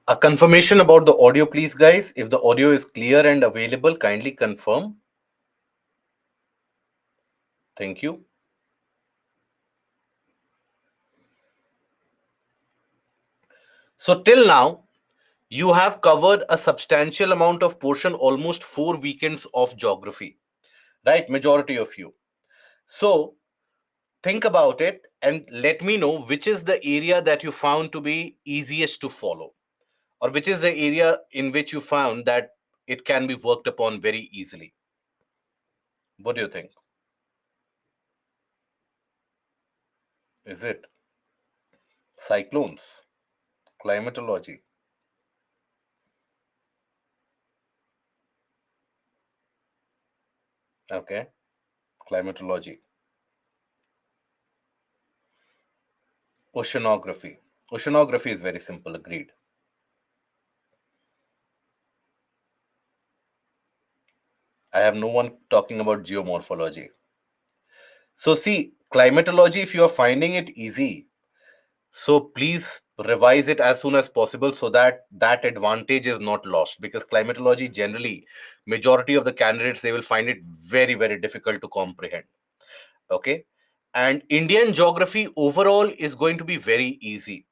A confirmation about the audio, please, guys. If the audio is clear and available, kindly confirm. Thank you. So, till now, you have covered a substantial amount of portion, almost 4 weekends of geography, right? Majority of you. So, think about it and let me know which is the area that you found to be easiest to follow, or which is the area in which you found that it can be worked upon very easily. What do you think? Is it cyclones, climatology? Okay, climatology. Oceanography. Oceanography is very simple, agreed. I have no one talking about geomorphology. So, see, climatology, if you are finding it easy, so please revise it as soon as possible so that that advantage is not lost, because climatology generally, majority of the candidates, they will find it very, very difficult to comprehend. Okay. And Indian geography overall is going to be very easy.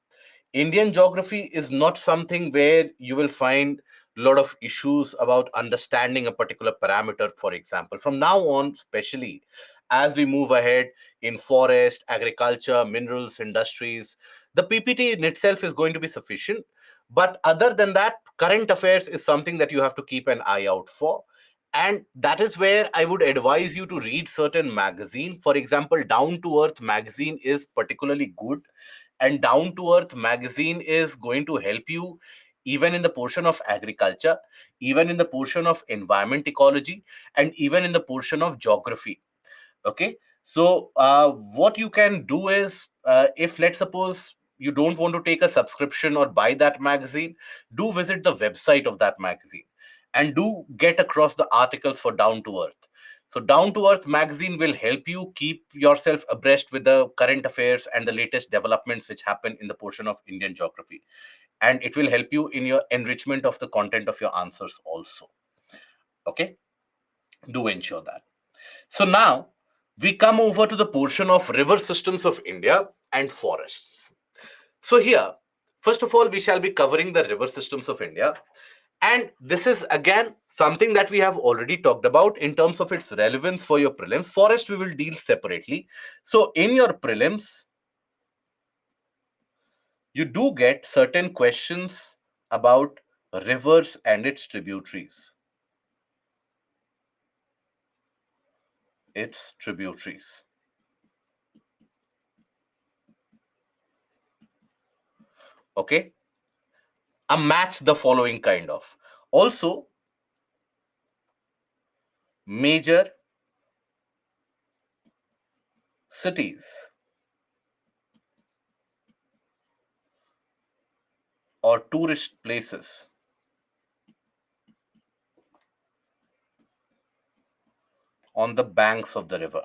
Indian geography is not something where you will find a lot of issues about understanding a particular parameter, for example. From now on, especially as we move ahead in forest, agriculture, minerals, industries, the PPT in itself is going to be sufficient. But other than that, current affairs is something that you have to keep an eye out for. And that is where I would advise you to read certain magazine. For example, Down to Earth magazine is particularly good, and Down to Earth magazine is going to help you even in the portion of agriculture, even in the portion of environment ecology, and even in the portion of geography. Okay. So what you can do is, if let's suppose you don't want to take a subscription or buy that magazine, do visit the website of that magazine and do get across the articles for Down to Earth. So Down to Earth magazine will help you keep yourself abreast with the current affairs and the latest developments which happen in the portion of Indian geography, and it will help you in your enrichment of the content of your answers also. Okay, do ensure that. So now we come over to the portion of river systems of India and forests. So here, first of all, we shall be covering the river systems of India. And this is again something that we have already talked about in terms of its relevance for your prelims. Forest we will deal separately. So in your prelims, you do get certain questions about rivers and its tributaries. Its tributaries. Okay. A match the following kind of. Also, major cities or tourist places on the banks of the river.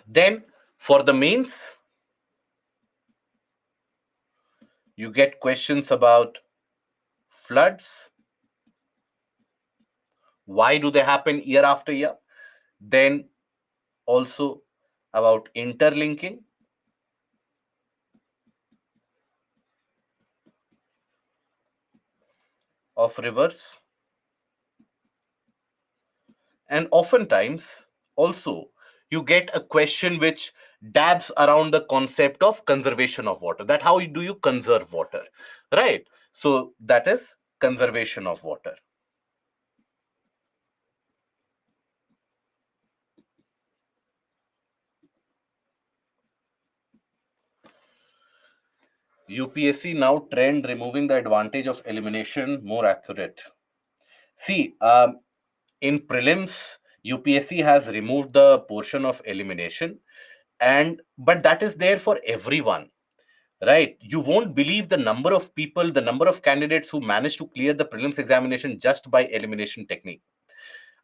Then, for the mains, you get questions about floods. Why do they happen year after year? Then, also about interlinking of rivers. And oftentimes, also, you get a question which dabs around the concept of conservation of water. That how do you conserve water, right? So that is conservation of water. UPSC now trend removing the advantage of elimination more accurate. See, in prelims, UPSC has removed the portion of elimination, and but that is there for everyone, right? You won't believe the number of people, the number of candidates who managed to clear the prelims examination just by elimination technique.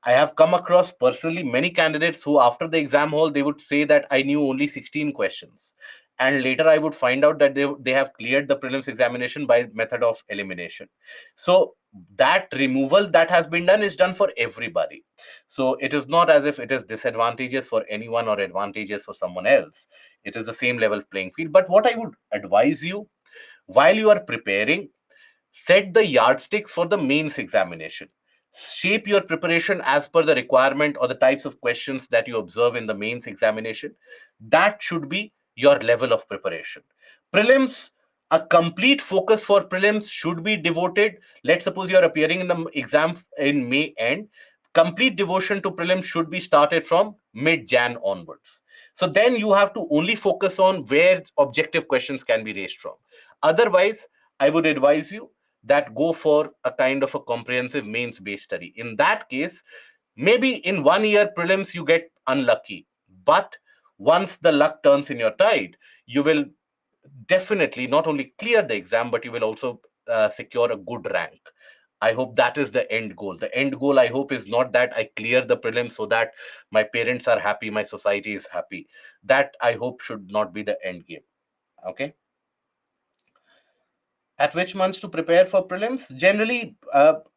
I have come across personally many candidates who, after the exam hall, they would say that I knew only 16 questions. And later I would find out that they have cleared the prelims examination by method of elimination. So that removal that has been done is done for everybody. So it is not as if it is disadvantageous for anyone or advantageous for someone else. It is the same level playing field. But what I would advise you, while you are preparing, set the yardsticks for the mains examination. Shape your preparation as per the requirement or the types of questions that you observe in the mains examination. That should be your level of preparation. Prelims, a complete focus for prelims should be devoted. Let's suppose you are appearing in the exam in May end. Complete devotion to prelims should be started from mid Jan onwards. So then you have to only focus on where objective questions can be raised from. Otherwise, I would advise you that go for a kind of a comprehensive mains based study. In that case, maybe in 1 year prelims you get unlucky, but once the luck turns in your tide, you will definitely not only clear the exam, but you will also secure a good rank. I hope that is the end goal. The end goal, I hope, is not that I clear the prelims so that my parents are happy, my society is happy. That I hope should not be the end game. Okay. At which months to prepare for prelims? Generally,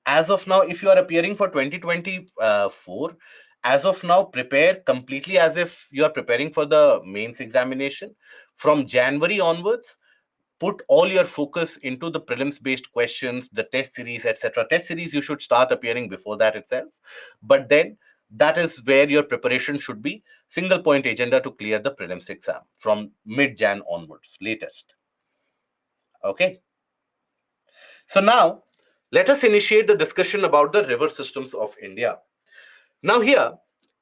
as of now, if you are appearing for 2024, as of now, prepare completely as if you are preparing for the mains examination. From January onwards, put all your focus into the prelims based questions, the test series, etc. Test series you should start appearing before that itself, but then that is where your preparation should be. Single point agenda to clear the prelims exam from mid Jan onwards latest. Okay. So now, let us initiate the discussion about the river systems of India. Now, here,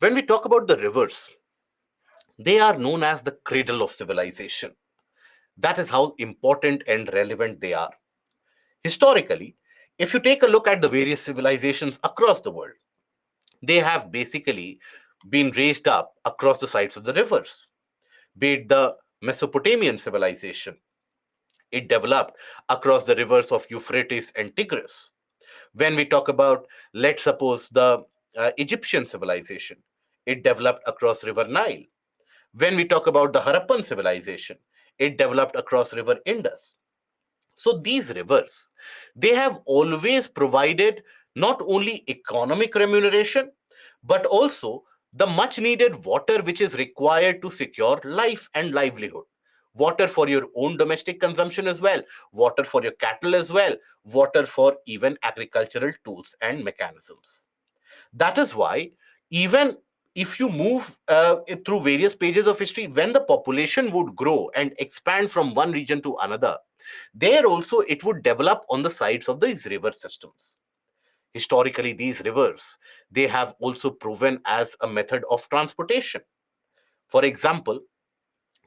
when we talk about the rivers, they are known as the cradle of civilization. That is how important and relevant they are. Historically, if you take a look at the various civilizations across the world, they have basically been raised up across the sides of the rivers. Be it the Mesopotamian civilization, it developed across the rivers of Euphrates and Tigris. When we talk about, let's suppose, the Egyptian civilization, it developed across River Nile. When we talk about the Harappan civilization, it developed across River Indus. So these rivers, they have always provided not only economic remuneration, but also the much needed water which is required to secure life and livelihood. Water for your own domestic consumption as well, water for your cattle as well, water for even agricultural tools and mechanisms. That is why, even if you move through various pages of history, when the population would grow and expand from one region to another, there also it would develop on the sides of these river systems. Historically, these rivers, they have also proven as a method of transportation. For example,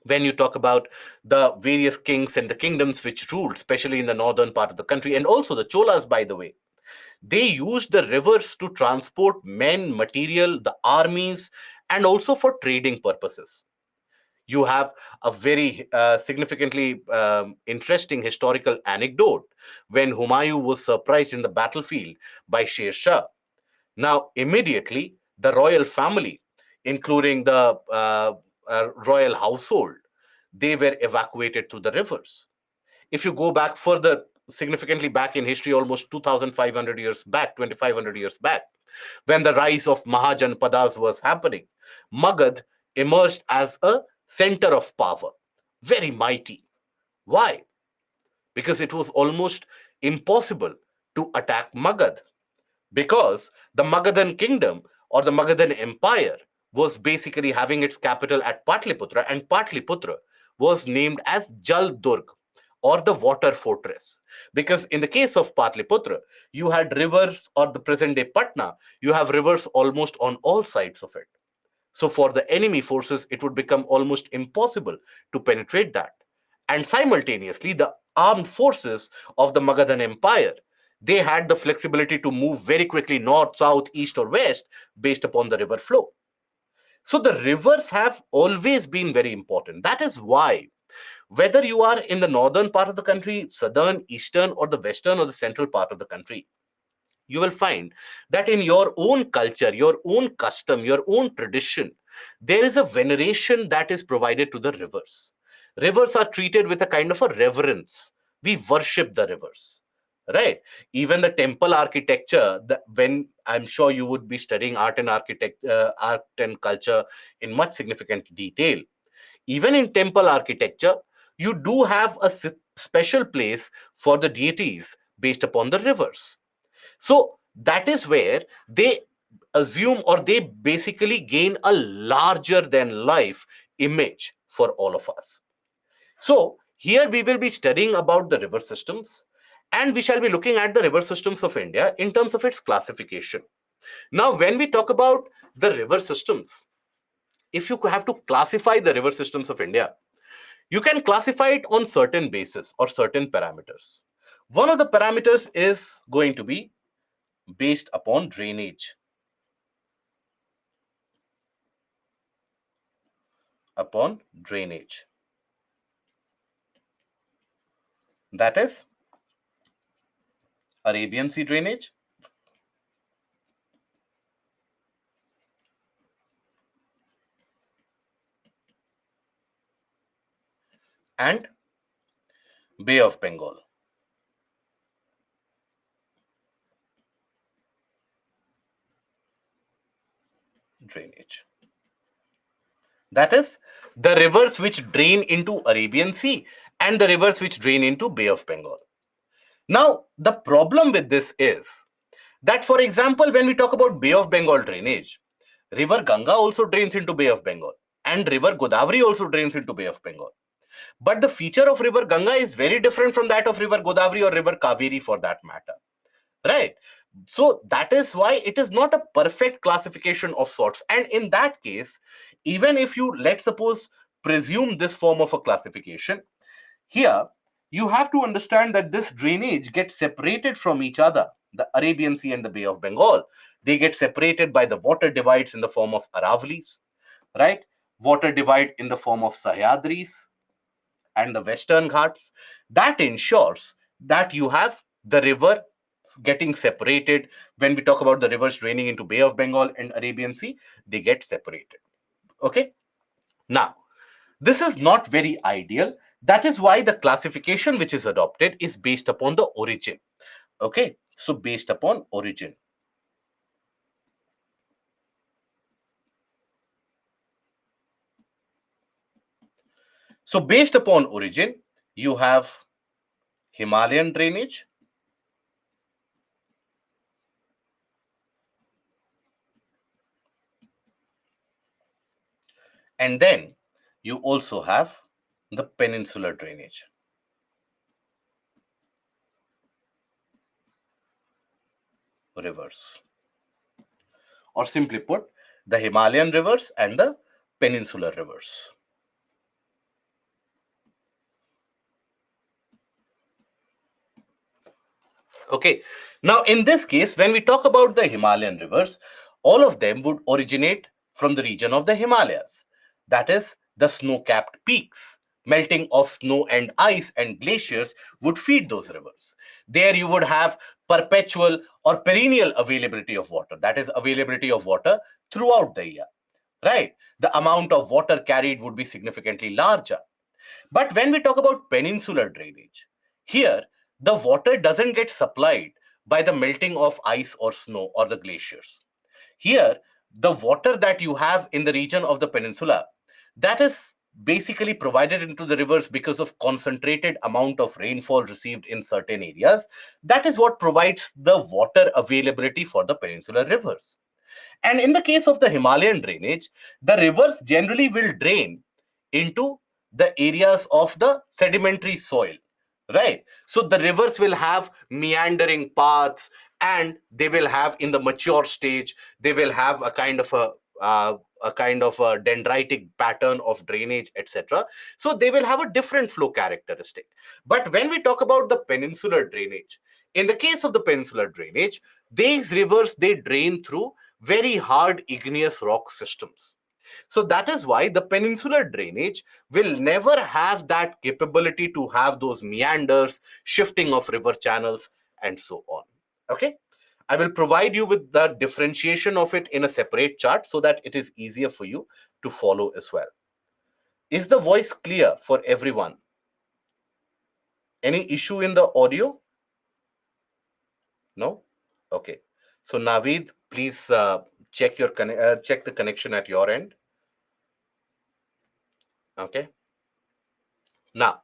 when you talk about the various kings and the kingdoms which ruled, especially in the northern part of the country, and also the Cholas, by the way, they used the rivers to transport men, material, the armies, and also for trading purposes. You have a very significantly interesting historical anecdote when Humayun was surprised in the battlefield by Sher Shah. Now, immediately, the royal family, including the royal household, they were evacuated through the rivers. If you go back further, significantly back in history, almost 2,500 years back, 2,500 years back, when the rise of Mahajanpadas was happening, Magad emerged as a center of power, very mighty. Why? Because it was almost impossible to attack Magad, because the Magadhan kingdom or the Magadhan empire was basically having its capital at Patliputra, and Patliputra was named as Jal Durg, or the water fortress. Because in the case of Patliputra, you had rivers, or the present day Patna, you have rivers almost on all sides of it. So for the enemy forces, it would become almost impossible to penetrate that. And simultaneously, the armed forces of the Magadhan Empire, they had the flexibility to move very quickly north, south, east, or west based upon the river flow. So the rivers have always been very important. That is why, whether you are in the northern part of the country, southern, eastern, or the western or the central part of the country, you will find that in your own culture, your own custom, your own tradition, there is a veneration that is provided to the rivers. Rivers are treated with a kind of a reverence. We worship the rivers, right? Even the temple architecture, when I'm sure you would be studying art and culture in much significant detail, even in temple architecture, you do have a special place for the deities based upon the rivers. So that is where they assume, or they basically gain a larger than life image for all of us. So here we will be studying about the river systems, and we shall be looking at the river systems of India in terms of its classification. Now, when we talk about the river systems, if you have to classify the river systems of India, you can classify it on certain basis or certain parameters. One of the parameters is going to be based upon drainage. Upon drainage. That is Arabian Sea drainage and Bay of Bengal drainage. That is the rivers which drain into Arabian Sea and the rivers which drain into Bay of Bengal. Now, the problem with this is that, for example, when we talk about Bay of Bengal drainage, River Ganga also drains into Bay of Bengal and River Godavari also drains into Bay of Bengal. But the feature of River Ganga is very different from that of River Godavari or River Kaveri for that matter, right? So that is why it is not a perfect classification of sorts. And in that case, even if you, let's suppose, presume this form of a classification, here you have to understand that this drainage gets separated from each other. The Arabian Sea and the Bay of Bengal, they get separated by the water divides in the form of Aravlis, right? Water divide in the form of Sahyadris and the Western Ghats. That ensures that you have the river getting separated. When we talk about the rivers draining into Bay of Bengal and Arabian Sea, they get separated. Okay. Now, this is not very ideal. That is why the classification which is adopted is based upon the origin. Okay. So based upon origin. So based upon origin, you have Himalayan drainage, and then you also have the peninsular drainage. Rivers, or simply put, the Himalayan rivers and the peninsular rivers. Okay. Now, in this case, when we talk about the Himalayan rivers, all of them would originate from the region of the Himalayas. That is, the snow-capped peaks. Melting of snow and ice and glaciers would feed those rivers. There you would have perpetual or perennial availability of water. That is, availability of water throughout the year, right? The amount of water carried would be significantly larger. But when we talk about peninsular drainage, here the water doesn't get supplied by the melting of ice or snow or the glaciers. Here, the water that you have in the region of the peninsula, that is basically provided into the rivers because of concentrated amount of rainfall received in certain areas. That is what provides the water availability for the peninsular rivers. And in the case of the Himalayan drainage, the rivers generally will drain into the areas of the sedimentary soil, right? So the rivers will have meandering paths, and they will have, in the mature stage, they will have a kind of a dendritic pattern of drainage, etc. So they will have a different flow characteristic. But when we talk about the peninsular drainage, in the case of the peninsular drainage, these rivers, they drain through very hard igneous rock systems. So that is why the peninsular drainage will never have that capability to have those meanders, shifting of river channels, and so on. Okay. I will provide you with the differentiation of it in a separate chart so that it is easier for you to follow as well. Is the voice clear for everyone? Any issue in the audio? No? Okay. So Naveed, please check the connection at your end. Okay. Now,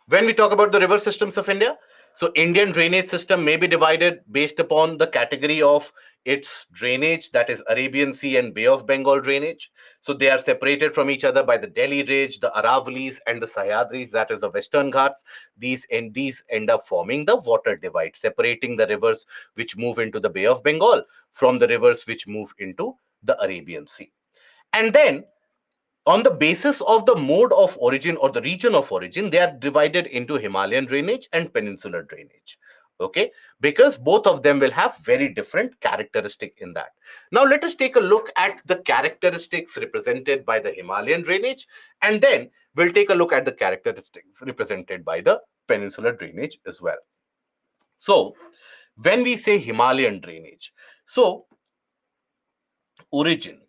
when we talk about the river systems of India, so Indian drainage system may be divided based upon the category of its drainage, that is Arabian Sea and Bay of Bengal drainage. So they are separated from each other by the Delhi Ridge, the Aravalis, and the Sahyadris, that is the Western Ghats. These end up forming the water divide, separating the rivers which move into the Bay of Bengal from the rivers which move into the Arabian Sea. And then on the basis of the mode of origin or the region of origin, they are divided into Himalayan drainage and peninsular drainage. Okay, because both of them will have very different characteristic in that. Now let us take a look at the characteristics represented by the Himalayan drainage, and then we'll take a look at the characteristics represented by the peninsular drainage as well. So when we say Himalayan drainage, so origin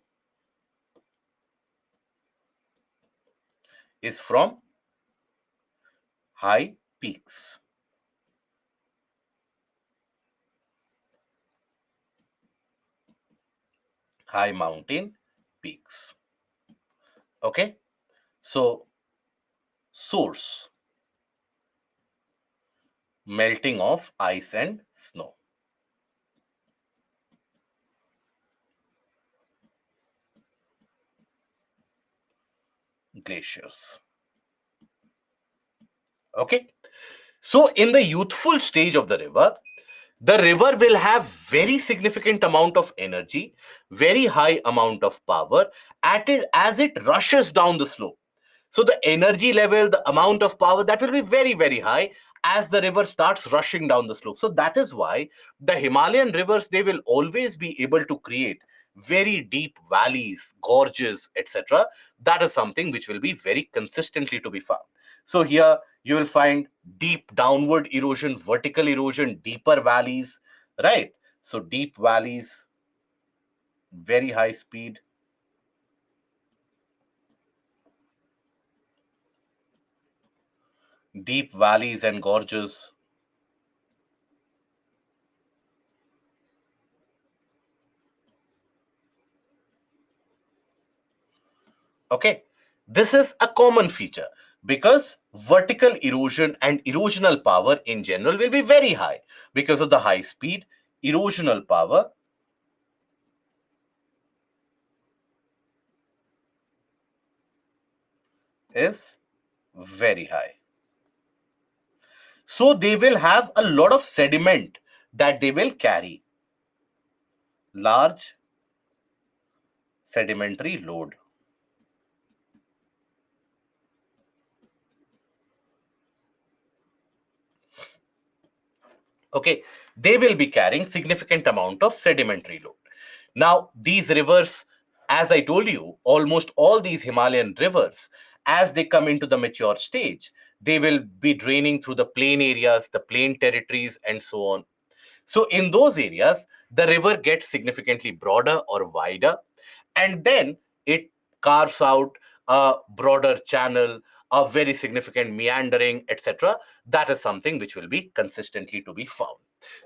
is from high peaks. High mountain peaks. Okay, so source melting of ice and snow. Glaciers. Okay, so in the youthful stage of the river will have very significant amount of energy, very high amount of power at it as it rushes down the slope. So the energy level, the amount of power, that will be very, very high as the river starts rushing down the slope. So that is why the Himalayan rivers, they will always be able to create very deep valleys, gorges, etc. That is something which will be very consistently to be found. So here you will find deep downward erosion, vertical erosion, deeper valleys, right? So deep valleys, very high speed, deep valleys and gorges. Okay, this is a common feature because vertical erosion and erosional power in general will be very high because of the high speed. Erosional power is very high. So they will have a lot of sediment that they will carry, large sedimentary load. Okay, they will be carrying significant amount of sedimentary load. Now these rivers, as I told you, almost all these Himalayan rivers, as they come into the mature stage, they will be draining through the plain areas, the plain territories, and so on. So in those areas, the river gets significantly broader or wider, and then it carves out a broader channel, a very significant meandering, etc. That is something which will be consistently to be found.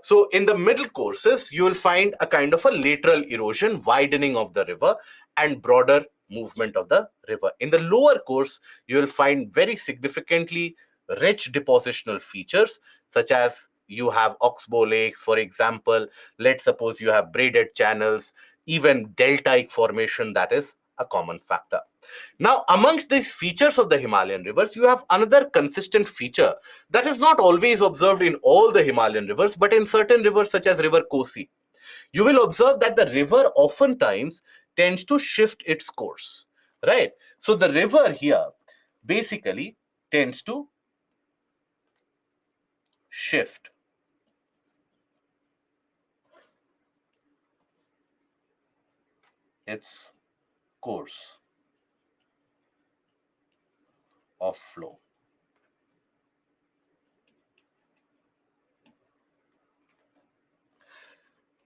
So in the middle courses, you will find a kind of a lateral erosion, widening of the river, and broader movement of the river. In the lower course, you will find very significantly rich depositional features, such as you have oxbow lakes, for example. Let's suppose you have braided channels, even deltaic formation, that is a common factor. Now, amongst these features of the Himalayan rivers, you have another consistent feature that is not always observed in all the Himalayan rivers, but in certain rivers such as River Kosi. You will observe that the river oftentimes tends to shift its course, right? So the river here basically tends to shift its course of flow.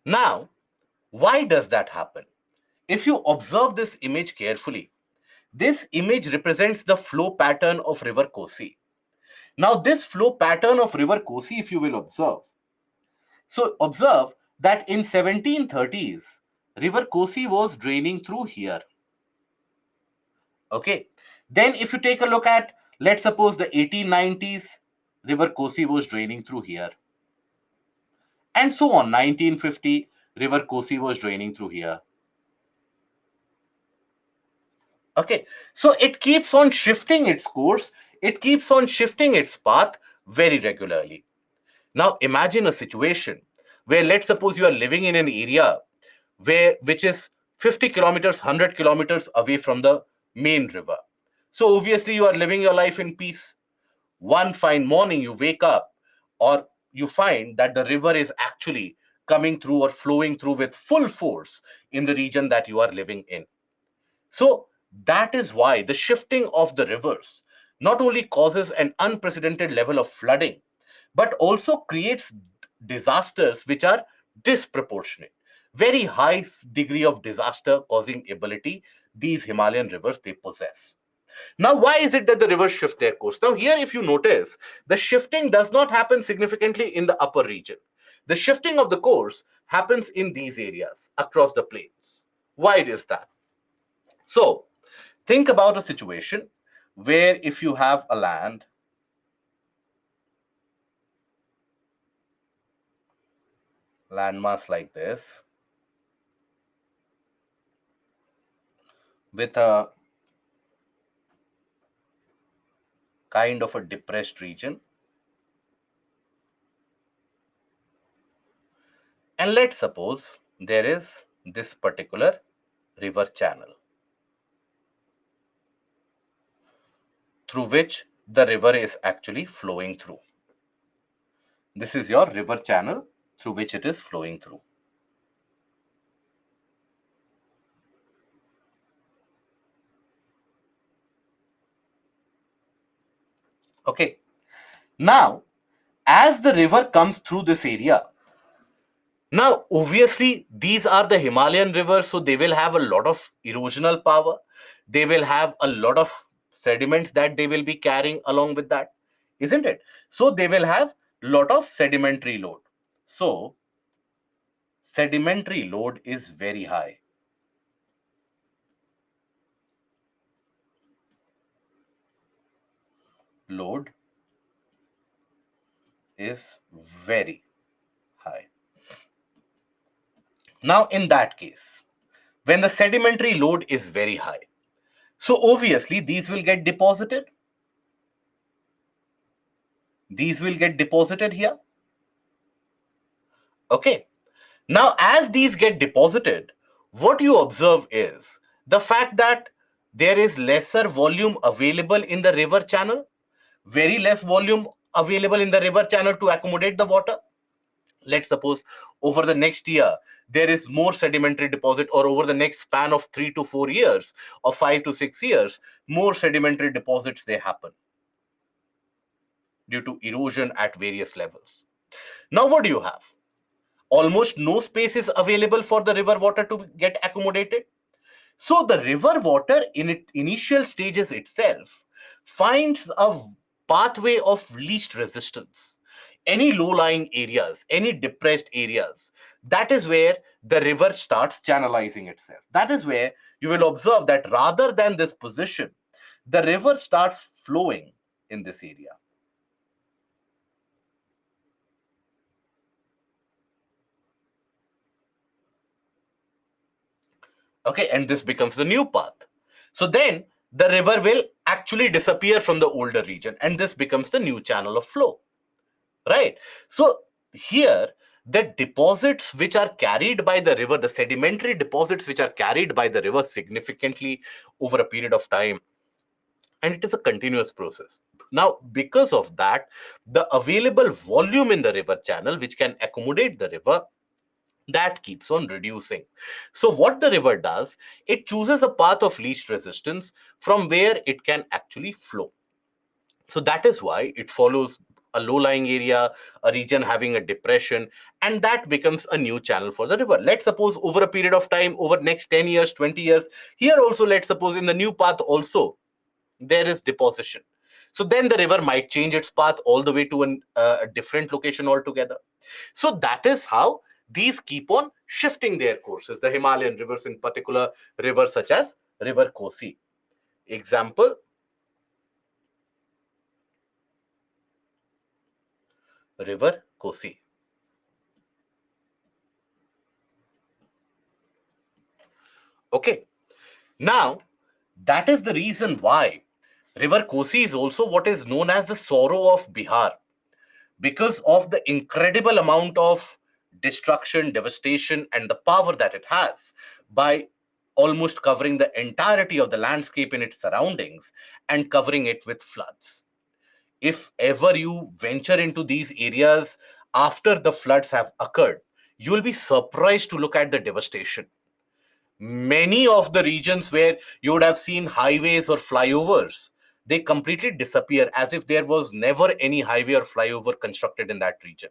Now, why does that happen? If you observe this image carefully, this image represents the flow pattern of River Kosi. Now, this flow pattern of River Kosi, if you will observe, so observe that in 1730s, River Kosi was draining through here. Okay. Then if you take a look at, let's suppose the 1890s, River Kosi was draining through here. And so on. 1950, River Kosi was draining through here. Okay. So it keeps on shifting its course. It keeps on shifting its path very regularly. Now imagine a situation where, let's suppose, you are living in an area which is 50 kilometers, 100 kilometers away from the main river. So obviously you are living your life in peace. One fine morning you wake up, or you find that the river is actually coming through or flowing through with full force in the region that you are living in. So that is why the shifting of the rivers not only causes an unprecedented level of flooding, but also creates disasters which are disproportionate. Very high degree of disaster causing ability these Himalayan rivers they possess. Now, why is it that the rivers shift their course? Now, here, if you notice, the shifting does not happen significantly in the upper region. The shifting of the course happens in these areas across the plains. Why is that? So, think about a situation where if you have a land landmass like this with a kind of a depressed region, and let's suppose there is this particular river channel through which the river is actually flowing through. This is your river channel through which it is flowing through. Okay. Now, as the river comes through this area, now obviously these are the Himalayan rivers, so they will have a lot of erosional power. They will have a lot of sediments that they will be carrying along with that, isn't it? So they will have lot of sedimentary load. So sedimentary load is very high. Load is very high. Now, in that case, when the sedimentary load is very high, so obviously these will get deposited. These will get deposited here. Okay. Now, as these get deposited, what you observe is the fact that there is lesser volume available in the river channel, very less volume available in the river channel to accommodate the water. Let's suppose over the next year, there is more sedimentary deposit, or over the next span of 3 to 4 years or 5 to 6 years, more sedimentary deposits they happen due to erosion at various levels. Now, what do you have? Almost no space is available for the river water to get accommodated. So the river water in its initial stages itself finds a pathway of least resistance. Any low-lying areas, any depressed areas, that is where the river starts channelizing itself. That is where you will observe that rather than this position, the river starts flowing in this area. Okay, and this becomes the new path. So then the river will actually disappear from the older region, and this becomes the new channel of flow, right? So here, the deposits which are carried by the river, the sedimentary deposits which are carried by the river significantly over a period of time, and it is a continuous process. Now, because of that, the available volume in the river channel which can accommodate the river, that keeps on reducing. So what the river does, it chooses a path of least resistance from where it can actually flow. So that is why it follows a low-lying area, a region having a depression, and that becomes a new channel for the river. Let's suppose over a period of time, over next 10 years, 20 years, here also, let's suppose in the new path also, there is deposition. So then the river might change its path all the way to a different location altogether. So that is how these keep on shifting their courses. The Himalayan rivers, in particular, rivers such as River Kosi. Example, River Kosi. Okay. Now, that is the reason why River Kosi is also what is known as the sorrow of Bihar, because of the incredible amount of destruction, devastation, and the power that it has by almost covering the entirety of the landscape in its surroundings and covering it with floods. If ever you venture into these areas after the floods have occurred, you will be surprised to look at the devastation. Many of the regions where you would have seen highways or flyovers, they completely disappear as if there was never any highway or flyover constructed in that region.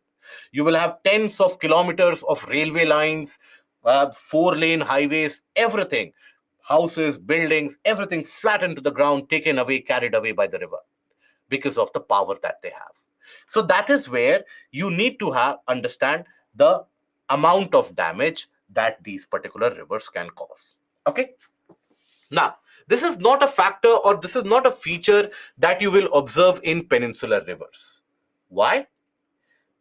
You will have tens of kilometers of railway lines, 4-lane highways, everything, houses, buildings, everything flattened to the ground, taken away, carried away by the river because of the power that they have. So that is where you need to have understand the amount of damage that these particular rivers can cause. Okay. Now, this is not a factor or this is not a feature that you will observe in peninsular rivers. Why?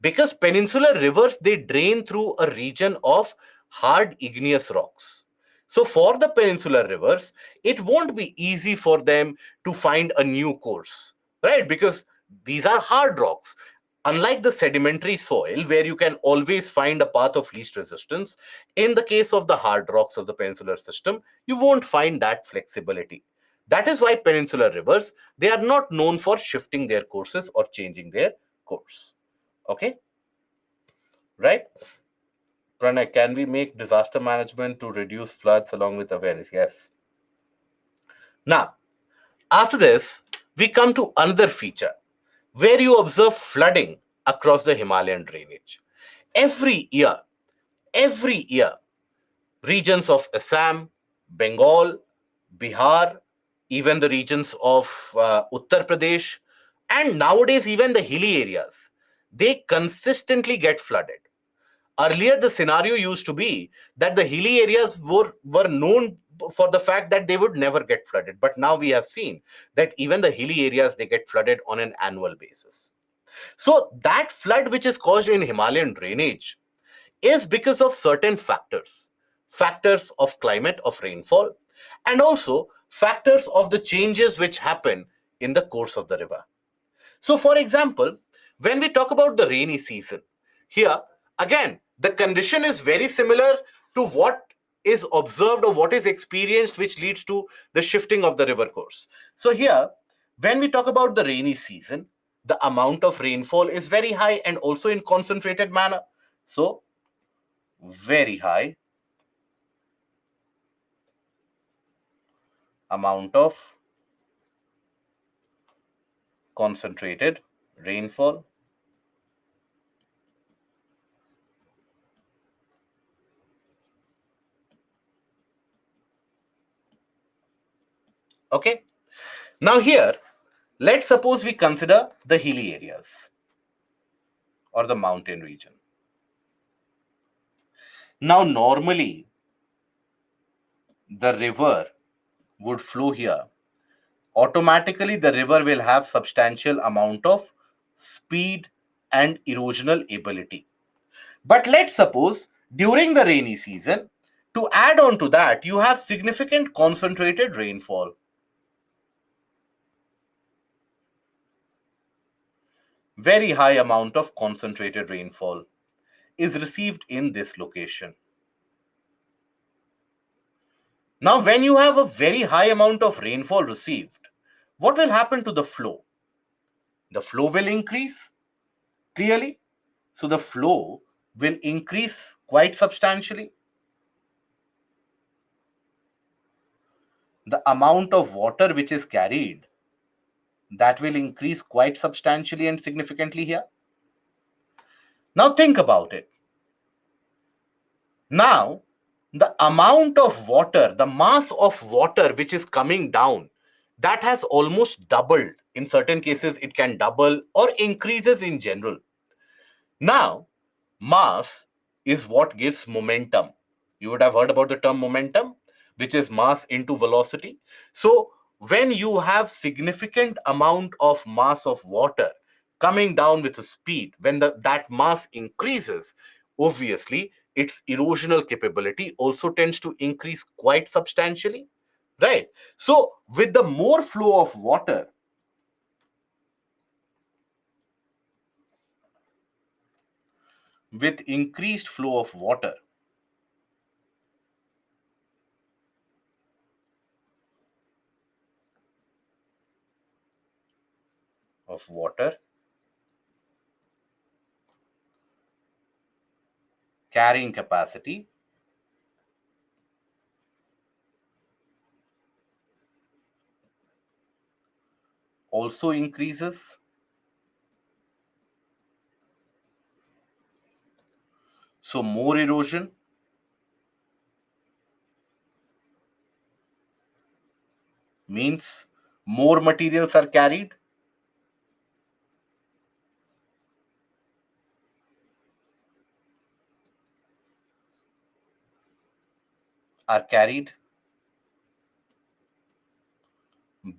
Because peninsular rivers, they drain through a region of hard igneous rocks. So for the peninsular rivers, it won't be easy for them to find a new course, right? Because these are hard rocks. Unlike the sedimentary soil, where you can always find a path of least resistance, in the case of the hard rocks of the peninsular system, you won't find that flexibility. That is why peninsular rivers, they are not known for shifting their courses or changing their course. Okay, right? Pranay, can we make disaster management to reduce floods along with awareness? Yes. Now, after this, we come to another feature where you observe flooding across the Himalayan drainage. Every year, every year, regions of Assam, Bengal, Bihar, even the regions of Uttar Pradesh, and nowadays even the hilly areas, they consistently get flooded. Earlier, the scenario used to be that the hilly areas were known for the fact that they would never get flooded. But now we have seen that even the hilly areas, they get flooded on an annual basis. So that flood which is caused in Himalayan drainage is because of certain factors. Factors of climate, of rainfall, and also factors of the changes which happen in the course of the river. So, for example, when we talk about the rainy season, here again, the condition is very similar to what is observed or what is experienced, which leads to the shifting of the river course. So, here, when we talk about the rainy season, the amount of rainfall is very high and also in concentrated manner. So, very high amount of concentrated rainfall. Okay. Now, here, let's suppose we consider the hilly areas or the mountain region. Now, normally, the river would flow here. Automatically, the river will have substantial amount of speed and erosional ability. But let's suppose during the rainy season, to add on to that, you have significant concentrated rainfall. Very high amount of concentrated rainfall is received in this location. Now, when you have a very high amount of rainfall received, what will happen to the flow? The flow will increase clearly. So, the flow will increase quite substantially. The amount of water which is carried, That will increase quite substantially and significantly here. Now think about it. Now, the amount of water, the mass of water which is coming down, that has almost doubled. In certain cases, it can double or increases in general. Now, mass is what gives momentum. You would have heard about the term momentum, which is mass into velocity. So, when you have significant amount of mass of water coming down with a speed, when that mass increases, obviously its erosional capability also tends to increase quite substantially, right? So, with the more flow of water, with increased flow of water, of water carrying capacity also increases. So more erosion means more materials are carried, are carried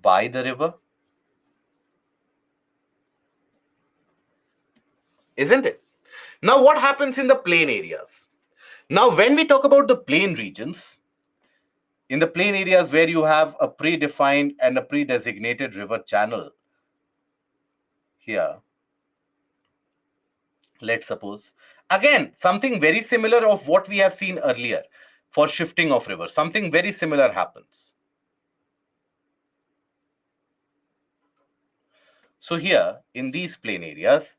by the river, isn't it? Now, what happens in the plain areas? Now, when we talk about the plain regions, in the plain areas where you have a predefined and a pre-designated river channel, here, let's suppose, again, something very similar of what we have seen earlier for shifting of rivers, something very similar happens. So here, in these plain areas,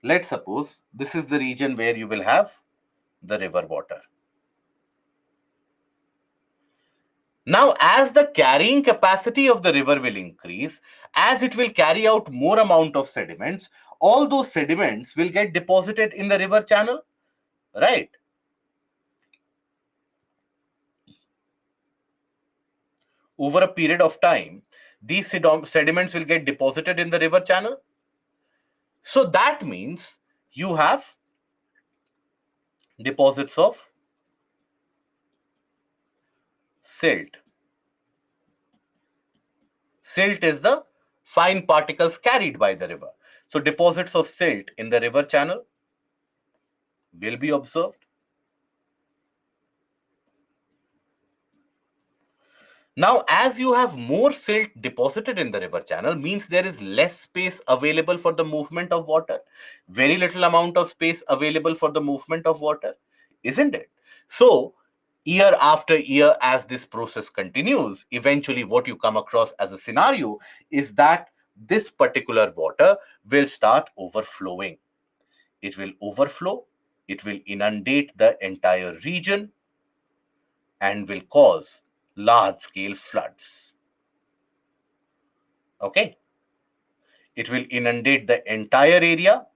let's suppose this is the region where you will have the river water. Now, as the carrying capacity of the river will increase, as it will carry out more amount of sediments, all those sediments will get deposited in the river channel, right? Over a period of time, these sediments will get deposited in the river channel. So that means you have deposits of silt. Silt is the fine particles carried by the river. So deposits of silt in the river channel will be observed. Now, as you have more silt deposited in the river channel, means there is less space available for the movement of water. Very little amount of space available for the movement of water, isn't it? So, year after year, as this process continues, eventually what you come across as a scenario is that this particular water will start overflowing. It will overflow, it will inundate the entire region and will cause large scale floods. Okay, it will inundate the entire area.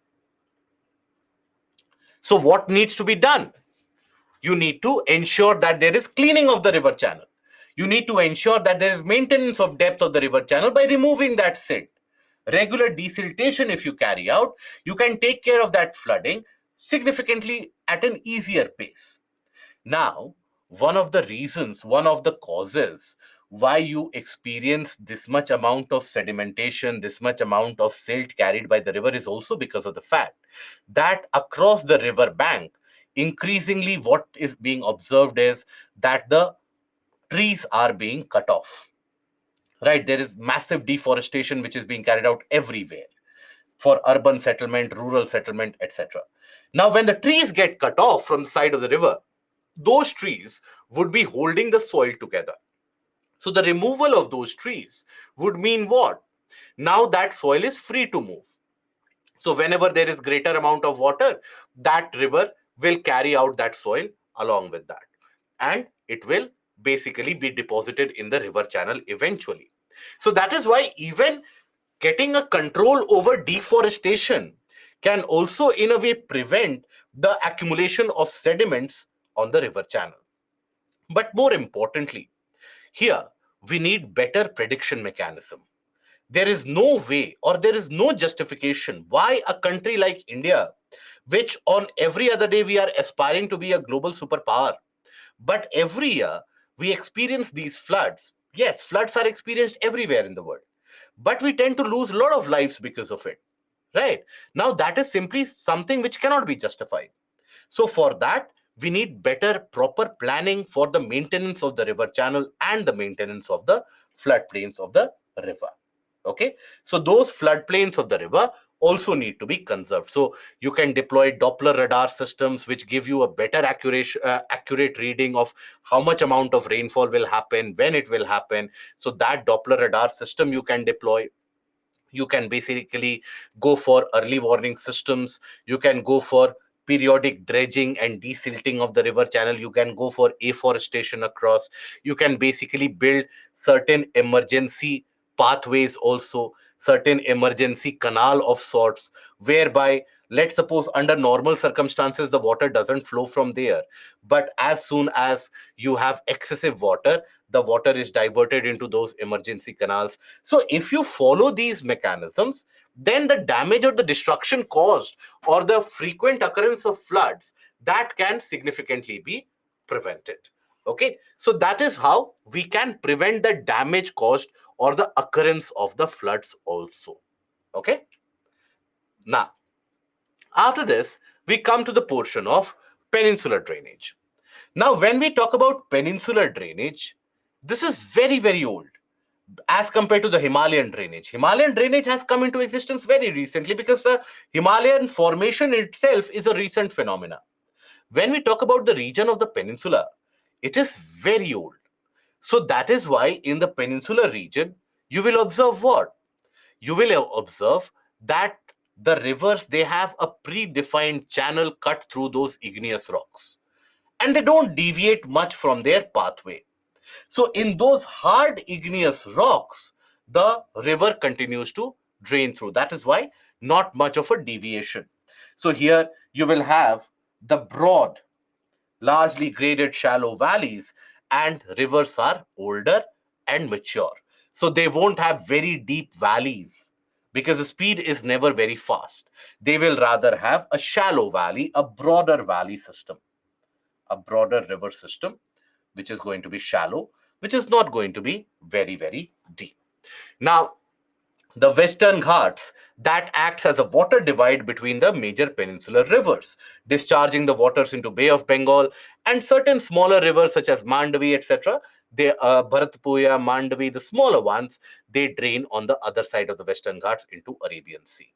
So what needs to be done? You need to ensure that there is cleaning of the river channel. You need to ensure that there is maintenance of depth of the river channel by removing that silt. Regular desiltation, if you carry out, you can take care of that flooding significantly at an easier pace. Now, one of the reasons, one of the causes why you experience this much amount of sedimentation, this much amount of silt carried by the river is also because of the fact that across the river bank, increasingly what is being observed is that the trees are being cut off. Right? There is massive deforestation which is being carried out everywhere for urban settlement, rural settlement, etc. Now, when the trees get cut off from the side of the river, those trees would be holding the soil together. So the removal of those trees would mean what? Now that soil is free to move. So whenever there is greater amount of water, that river will carry out that soil along with that. And it will basically be deposited in the river channel eventually. So that is why even Getting a control over deforestation can also, in a way, prevent the accumulation of sediments on the river channel. But more importantly, here we need better prediction mechanism. There is no way or there is no justification why a country like India, which on every other day we are aspiring to be a global superpower, but every year we experience these floods. Yes, floods are experienced everywhere in the world, but we tend to lose a lot of lives because of it. Right? Now, that is simply something which cannot be justified. So, for that, we need better, proper planning for the maintenance of the river channel and the maintenance of the floodplains of the river. Okay, so those floodplains of the river also need to be conserved. So you can deploy Doppler radar systems which give you a better accurate reading of how much amount of rainfall will happen, when it will happen. So that Doppler radar system you can deploy. You can basically go for early warning systems. You can go for periodic dredging and desilting of the river channel. You can go for afforestation across. You can basically build certain emergency pathways, also certain emergency canal of sorts, whereby, let's suppose, under normal circumstances the water doesn't flow from there, but as soon as you have excessive water, the water is diverted into those emergency canals. So if you follow these mechanisms, then the damage or the destruction caused or the frequent occurrence of floods, that can significantly be prevented. Okay, so that is how we can prevent the damage caused or the occurrence of the floods also. Okay, now after this we come to the portion of peninsular drainage. Now when we talk about peninsular drainage, this is very, very old as compared to the Himalayan drainage. Himalayan drainage has come into existence very recently because the Himalayan formation itself is a recent phenomena. When we talk about the region of the peninsula, it is very old. So that is why in the peninsular region, you will observe what? You will observe that the rivers, they have a predefined channel cut through those igneous rocks, and they don't deviate much from their pathway. So in those hard igneous rocks, the river continues to drain through. That is why not much of a deviation. So here you will have the broad, largely graded shallow valleys, and rivers are older and mature. So they won't have very deep valleys because the speed is never very fast. They will rather have a shallow valley, a broader valley system, a broader river system, which is going to be shallow, which is not going to be very, very deep. Now, the Western Ghats, that acts as a water divide between the major peninsular rivers, discharging the waters into Bay of Bengal, and certain smaller rivers such as Mandavi, etc. They, Bharatpuya, Mandavi, the smaller ones, they drain on the other side of the Western Ghats into Arabian Sea.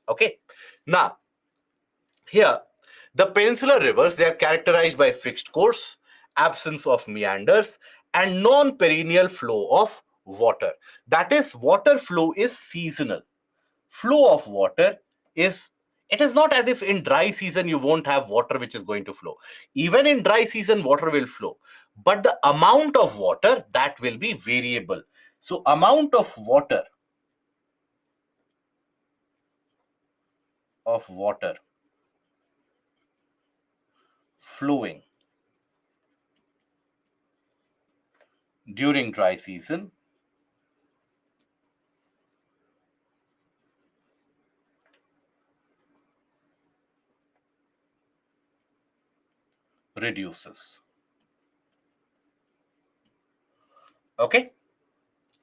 Okay. Now, here, the peninsular rivers, they are characterized by fixed course, absence of meanders, and non-perennial flow of water. That is, water flow is seasonal. Flow of water is, it is not as if in dry season you won't have water which is going to flow. Even in dry season, water will flow. But the amount of water, that will be variable. So amount of water flowing during dry season reduces. Okay,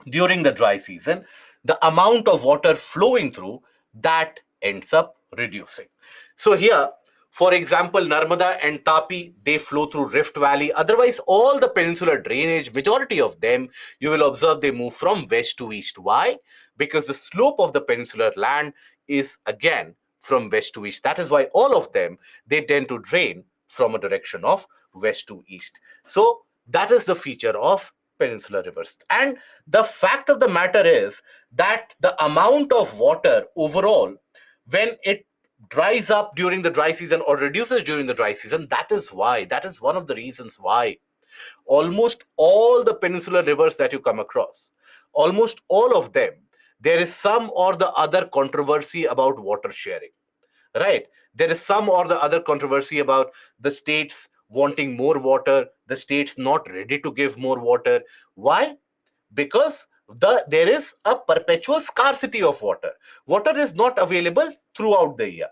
during the dry season, the amount of water flowing through, that ends up reducing. So here, for example, Narmada and Tapi, they flow through Rift Valley. Otherwise, all the peninsular drainage, majority of them, you will observe they move from west to east. Why? Because the slope of the peninsular land is again from west to east. That is why all of them, they tend to drain from a direction of west to east. So that is the feature of peninsular rivers. And the fact of the matter is that the amount of water overall, when it dries up during the dry season or reduces during the dry season, that is why, that is one of the reasons why almost all the peninsular rivers that you come across, almost all of them, there is some or the other controversy about water sharing, right? There is some or the other controversy about the states wanting more water, the states not ready to give more water. Why? Because there is a perpetual scarcity of water. Water is not available throughout the year,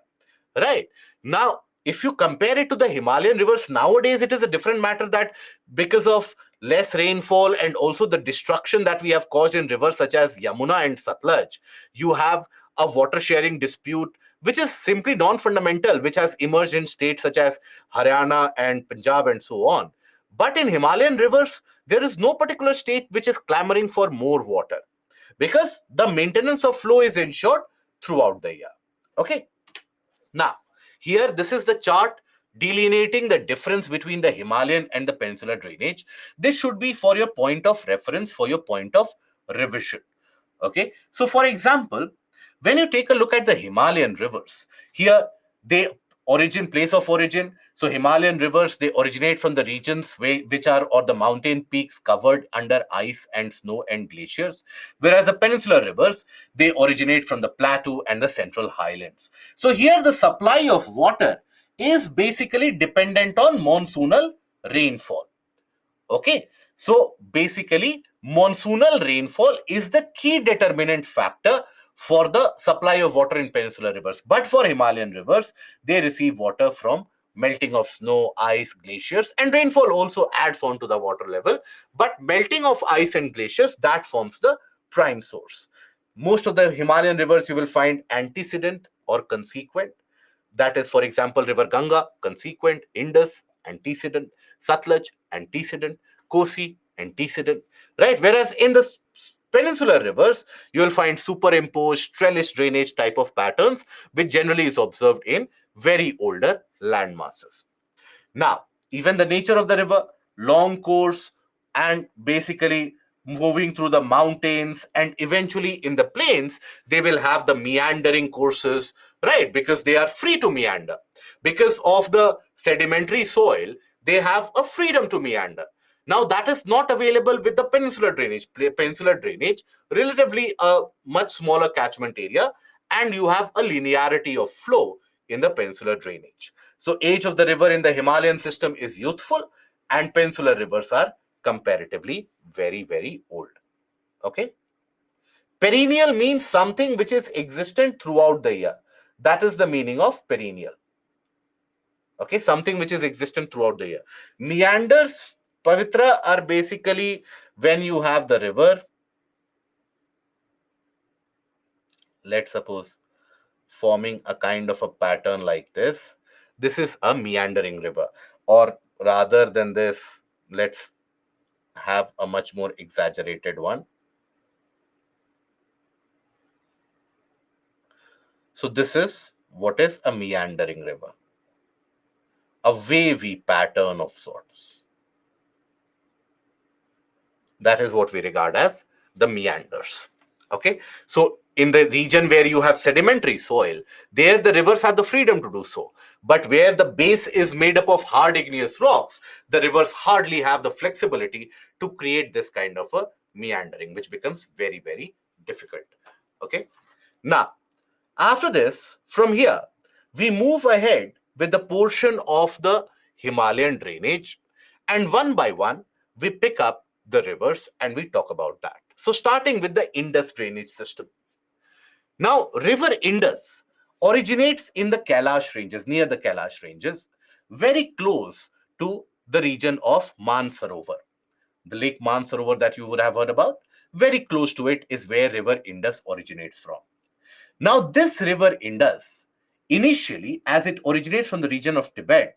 right? Now, if you compare it to the Himalayan rivers, nowadays it is a different matter, that because of less rainfall and also the destruction that we have caused in rivers such as Yamuna and Satluj, you have a water sharing dispute which is simply non-fundamental, which has emerged in states such as Haryana and Punjab and so on. But in Himalayan rivers, there is no particular state which is clamoring for more water, because the maintenance of flow is ensured throughout the year. Okay. Now, here this is the chart delineating the difference between the Himalayan and the peninsular drainage. This should be for your point of reference, for your point of revision. Okay. So, for example, when you take a look at the Himalayan rivers, here they place of origin. So Himalayan rivers, they originate from the regions which are, or the mountain peaks covered under ice and snow and glaciers, whereas the peninsular rivers, they originate from the plateau and the central highlands. So here the supply of water is basically dependent on monsoonal rainfall. Okay, so basically, monsoonal rainfall is the key determinant factor for the supply of water in peninsular rivers. But for Himalayan rivers, they receive water from melting of snow, ice, glaciers, and rainfall also adds on to the water level. But melting of ice and glaciers, that forms the prime source. Most of the Himalayan rivers you will find antecedent or consequent. That is, for example, River Ganga, consequent; Indus, antecedent; Satluj, antecedent; Kosi, antecedent, right? Whereas in the peninsular rivers, you will find superimposed trellis drainage type of patterns, which generally is observed in very older land masses. Now, even the nature of the river, long course, and basically moving through the mountains and eventually in the plains, they will have the meandering courses, right? Because they are free to meander. Because of the sedimentary soil, they have a freedom to meander. Now, that is not available with the peninsular drainage. Peninsular drainage, relatively a much smaller catchment area, and you have a linearity of flow in the peninsular drainage. So age of the river in the Himalayan system is youthful, and peninsular rivers are comparatively very, very old. Okay. Perennial means something which is existent throughout the year. That is the meaning of perennial. Okay, something which is existent throughout the year. Meanders, Pavitra, are basically when you have the river, let's suppose, forming a kind of a pattern like this. This is a meandering river. Or rather than this, let's have a much more exaggerated one. So this is what is a meandering river, a wavy pattern of sorts. That is what we regard as the meanders. Okay, so in the region where you have sedimentary soil, there the rivers have the freedom to do so. But where the base is made up of hard igneous rocks, the rivers hardly have the flexibility to create this kind of a meandering, which becomes very, very difficult. Okay, now after this, from here, we move ahead with the portion of the Himalayan drainage, and one by one, we pick up the rivers and we talk about that. So, starting with the Indus drainage system. Now, River Indus originates in the Kailash ranges, near the Kailash ranges, very close to the region of Mansarovar. The Lake Mansarovar that you would have heard about, very close to it is where River Indus originates from. Now, this river Indus, initially, as it originates from the region of Tibet,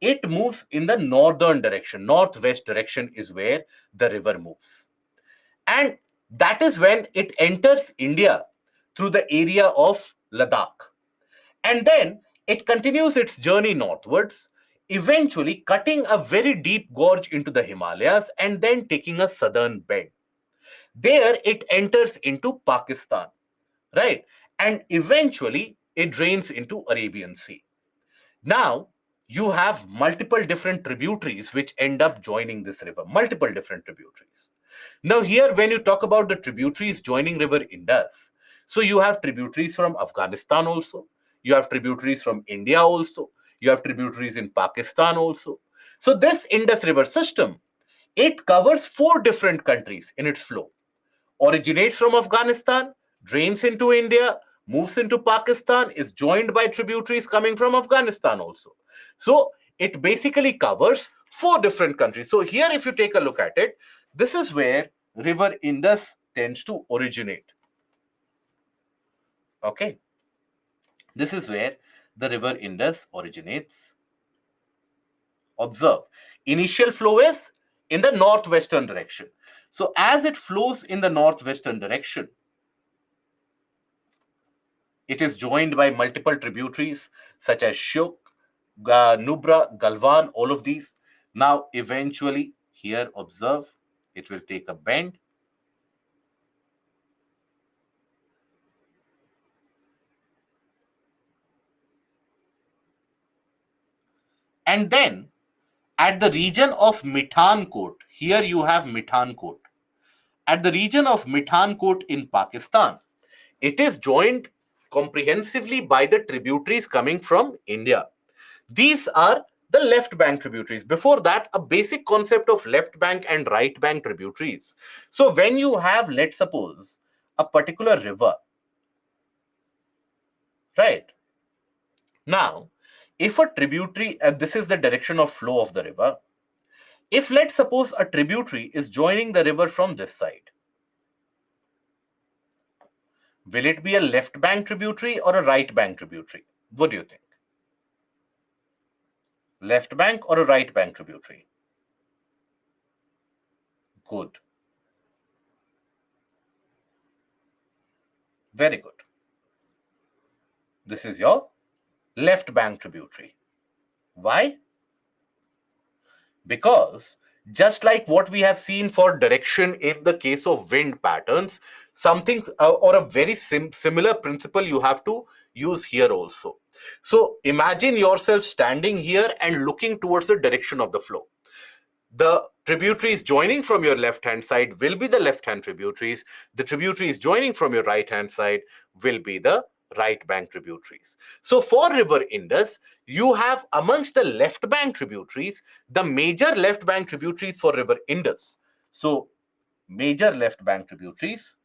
it moves in the northern direction, northwest direction is where the river moves. And that is when it enters India through the area of Ladakh. And then it continues its journey northwards, eventually cutting a very deep gorge into the Himalayas and then taking a southern bend. There it enters into Pakistan, right? And eventually it drains into Arabian Sea. Now you have multiple different tributaries which end up joining this river, multiple different tributaries. Now here, when you talk about the tributaries joining river Indus, so you have tributaries from Afghanistan also, you have tributaries from India also, you have tributaries in Pakistan also. So this Indus river system, it covers 4 different countries in its flow. Originates from Afghanistan, drains into India, moves into Pakistan, is joined by tributaries coming from Afghanistan also. So it basically covers 4 different countries. So here, if you take a look at it, this is where river Indus tends to originate. Okay, this is where the river Indus originates. Observe, initial flow is in the northwestern direction. So as it flows in the northwestern direction, it is joined by multiple tributaries such as Shuk, Nubra, Galwan, all of these. Now, eventually, here observe, it will take a bend. And then, at the region of Mithankot, here you have Mithankot. At the region of Mithankot in Pakistan, it is joined comprehensively by the tributaries coming from India. These are the left bank tributaries. Before that, a basic concept of left bank and right bank tributaries. So when you have, let's suppose, a particular river, right? Now, if a tributary, and this is the direction of flow of the river, if let's suppose a tributary is joining the river from this side, will it be a left bank tributary or a right bank tributary? What do you think? Left bank or a right bank tributary? Good. Very good. This is your left bank tributary. Why? Because just like what we have seen for direction in the case of wind patterns, something or a very similar principle you have to use here also. So imagine yourself standing here and looking towards the direction of the flow. The tributaries joining from your left hand side will be the left hand tributaries. The tributaries joining from your right hand side will be the right bank tributaries. So for river Indus, you have amongst the left bank tributaries, the major left bank tributaries for river Indus. So major left bank tributaries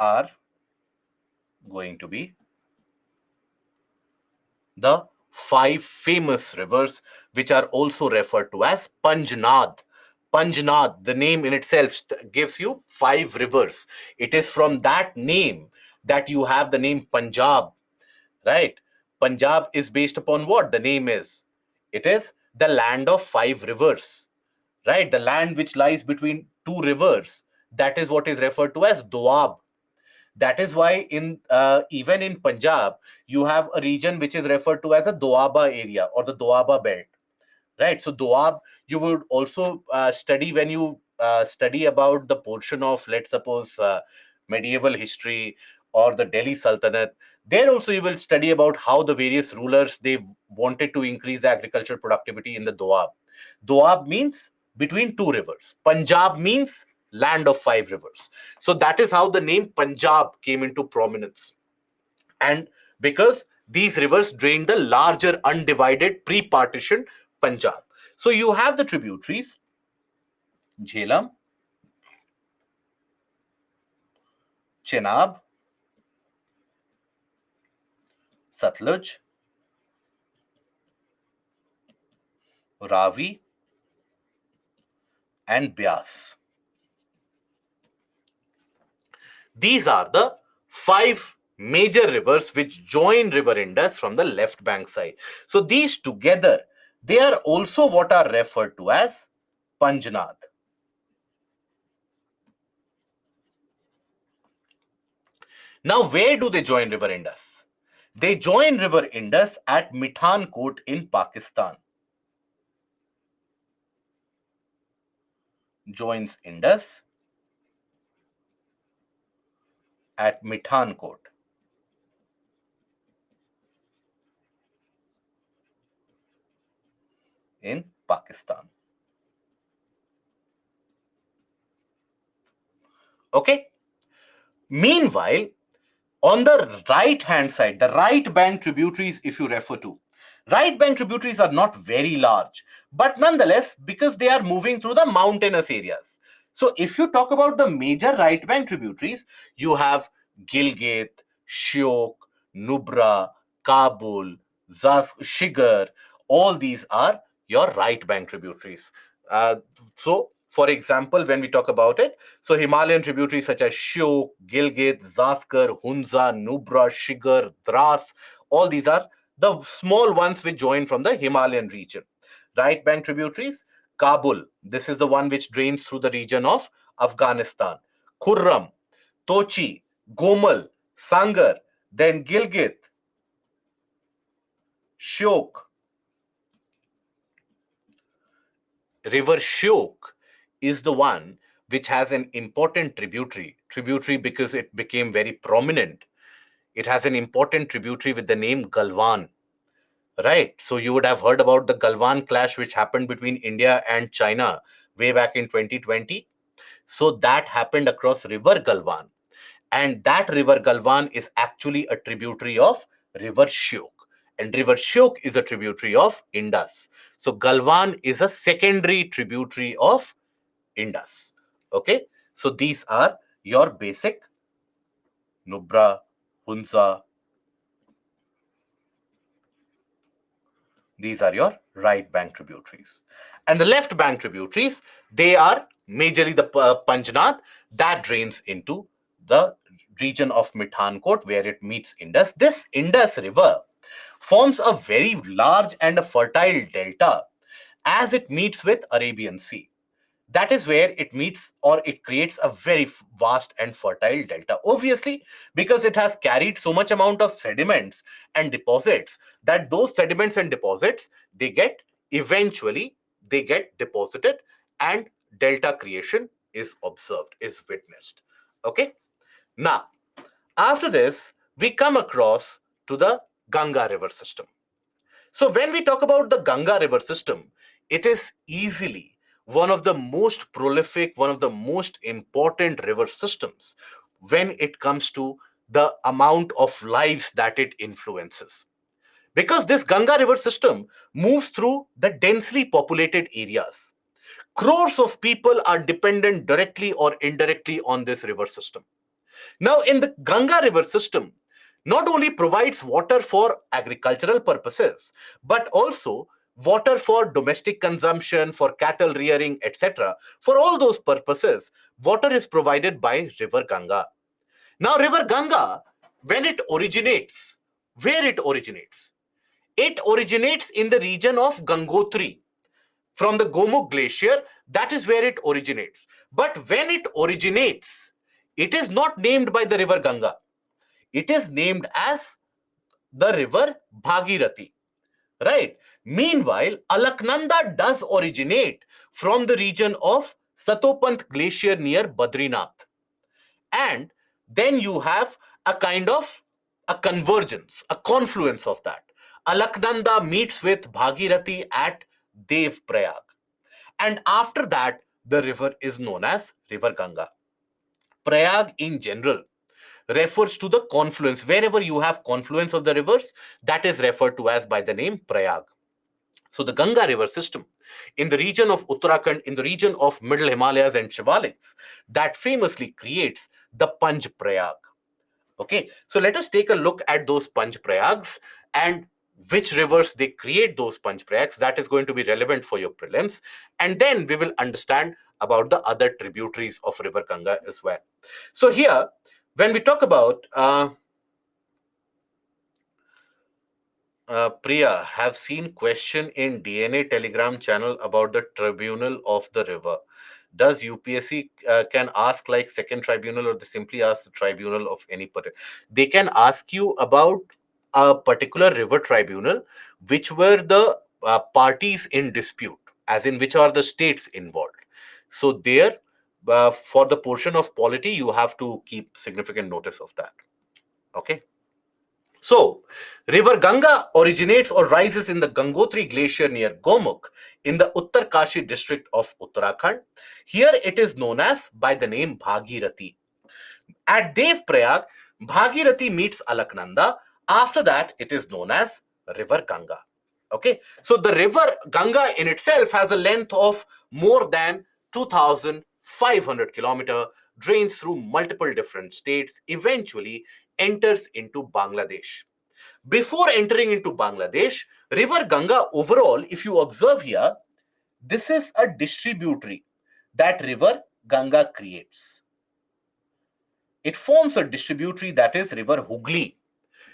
are going to be the 5 famous rivers, which are also referred to as Panjnad. Panjnad, the name in itself gives you 5 rivers. It is from that name that you have the name Punjab, right? Punjab is based upon what the name is. It is the land of 5 rivers, right? The land which lies between 2 rivers. That is what is referred to as Doab. That is why in even in Punjab, you have a region which is referred to as a Doaba area or the Doaba belt, right? So Doab, you would also study when you study about the portion of, let's suppose, medieval history or the Delhi Sultanate. There also you will study about how the various rulers, they wanted to increase the agricultural productivity in the Doab. Doab means between 2 rivers. Punjab means land of 5 rivers. So that is how the name Punjab came into prominence. And because these rivers drain the larger undivided pre-partition Punjab. So you have the tributaries Jhelum, Chenab, Satluj, Ravi, and Byas. These are the 5 major rivers which join river Indus from the left bank side. So these together, they are also what are referred to as Panjnad. Now, where do they join river Indus? They join river Indus at Mithankot in Pakistan. Joins Indus at Mithankot. in Pakistan. Okay. Meanwhile, on the right hand side, the right bank tributaries, if you refer to, right bank tributaries are not very large, but nonetheless, because they are moving through the mountainous areas. So if you talk about the major right bank tributaries, you have Gilgit, Shyok, Nubra, Kabul, Shigar. All these are your right bank tributaries. So, for example, when we talk about it, so Himalayan tributaries such as Shyok, Gilgit, Zaskar, Hunza, Nubra, Shigar, Dras, all these are the small ones which join from the Himalayan region. Right bank tributaries, Kabul, this is the one which drains through the region of Afghanistan. Khurram, Tochi, Gomal, Sangar, then Gilgit, Shyok. River Shyok is the one which has an important tributary because it became very prominent. It has an important tributary with the name Galwan, right? So you would have heard about the Galwan clash which happened between India and China way back in 2020. So that happened across River Galwan. And that River Galwan is actually a tributary of River Shyok. And River Shyok is a tributary of Indus. So Galwan is a secondary tributary of Indus. Okay. So these are your basic Nubra, Hunza. These are your right bank tributaries. And the left bank tributaries, they are majorly the Panjnath that drains into the region of Mithankot where it meets Indus. This Indus River forms a very large and a fertile delta as it meets with Arabian Sea. That is where it meets or it creates a very vast and fertile delta, obviously because it has carried so much amount of sediments and deposits that those sediments and deposits they get eventually they get deposited and delta creation is observed, is witnessed. Okay. Now after this we come across to the Ganga river system. So when we talk about the Ganga river system, it is easily one of the most prolific, one of the most important river systems when it comes to the amount of lives that it influences. Because this Ganga river system moves through the densely populated areas. Crores of people are dependent directly or indirectly on this river system. Now, in the Ganga river system, not only provides water for agricultural purposes, but also water for domestic consumption, for cattle rearing, etc. For all those purposes, water is provided by River Ganga. Now, River Ganga, when it originates, where it originates in the region of Gangotri from the Gomukh Glacier. That is where it originates. But when it originates, it is not named by the river Ganga. It is named as the river Bhagirathi. Right? Meanwhile, Alaknanda does originate from the region of Satopant Glacier near Badrinath. And then you have a kind of a convergence, a confluence of that. Alaknanda meets with Bhagirathi at Dev Prayag. And after that, the river is known as River Ganga. Prayag in general refers to the confluence. Wherever you have confluence of the rivers, that is referred to as by the name Prayag. So the Ganga river system in the region of Uttarakhand, in the region of Middle Himalayas and Shivaliks, that famously creates the Panj Prayag. Okay, so let us take a look at those Panj Prayags and which rivers they create those Panj Prayags. That is going to be relevant for your prelims. And then we will understand about the other tributaries of River Ganga as well. So here, when we talk about Priya, have seen question in DNA Telegram channel about the tribunal of the river. Does UPSC can ask like second tribunal or they simply ask the tribunal of any particular? They can ask you about a particular river tribunal, which were the parties in dispute, as in which are the states involved. So there, for the portion of polity, you have to keep significant notice of that. Okay. So, River Ganga originates or rises in the Gangotri Glacier near Gomukh in the Uttarkashi district of Uttarakhand. Here it is known as by the name Bhagirathi. At Dev Prayag, Bhagirathi meets Alaknanda. After that, it is known as River Ganga. Okay, so the river Ganga in itself has a length of more than 2,500 kilometer, drains through multiple different states, eventually enters into Bangladesh. Before entering into Bangladesh, River Ganga overall, if you observe here, this is a distributary that River Ganga creates. It forms a distributary that is River Hooghly.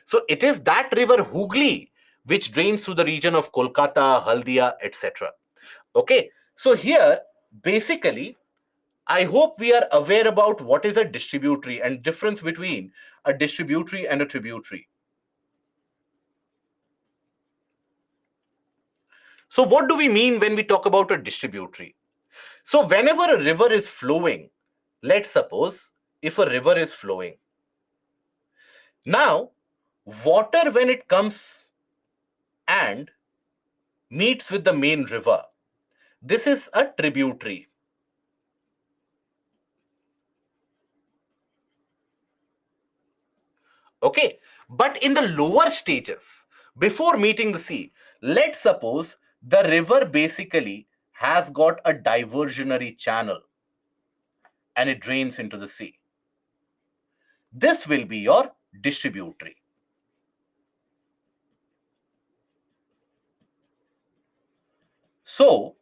So it is that River Hooghly which drains through the region of Kolkata, Haldia, etc. Okay, so here basically I hope we are aware about what is a distributary and difference between a distributary and a tributary. So what do we mean when we talk about a distributary? So whenever a river is flowing, let's suppose if a river is flowing, now water when it comes and meets with the main river, this is a tributary. Okay, but in the lower stages, before meeting the sea, let's suppose the river basically has got a diversionary channel and it drains into the sea. This will be your distributary. So,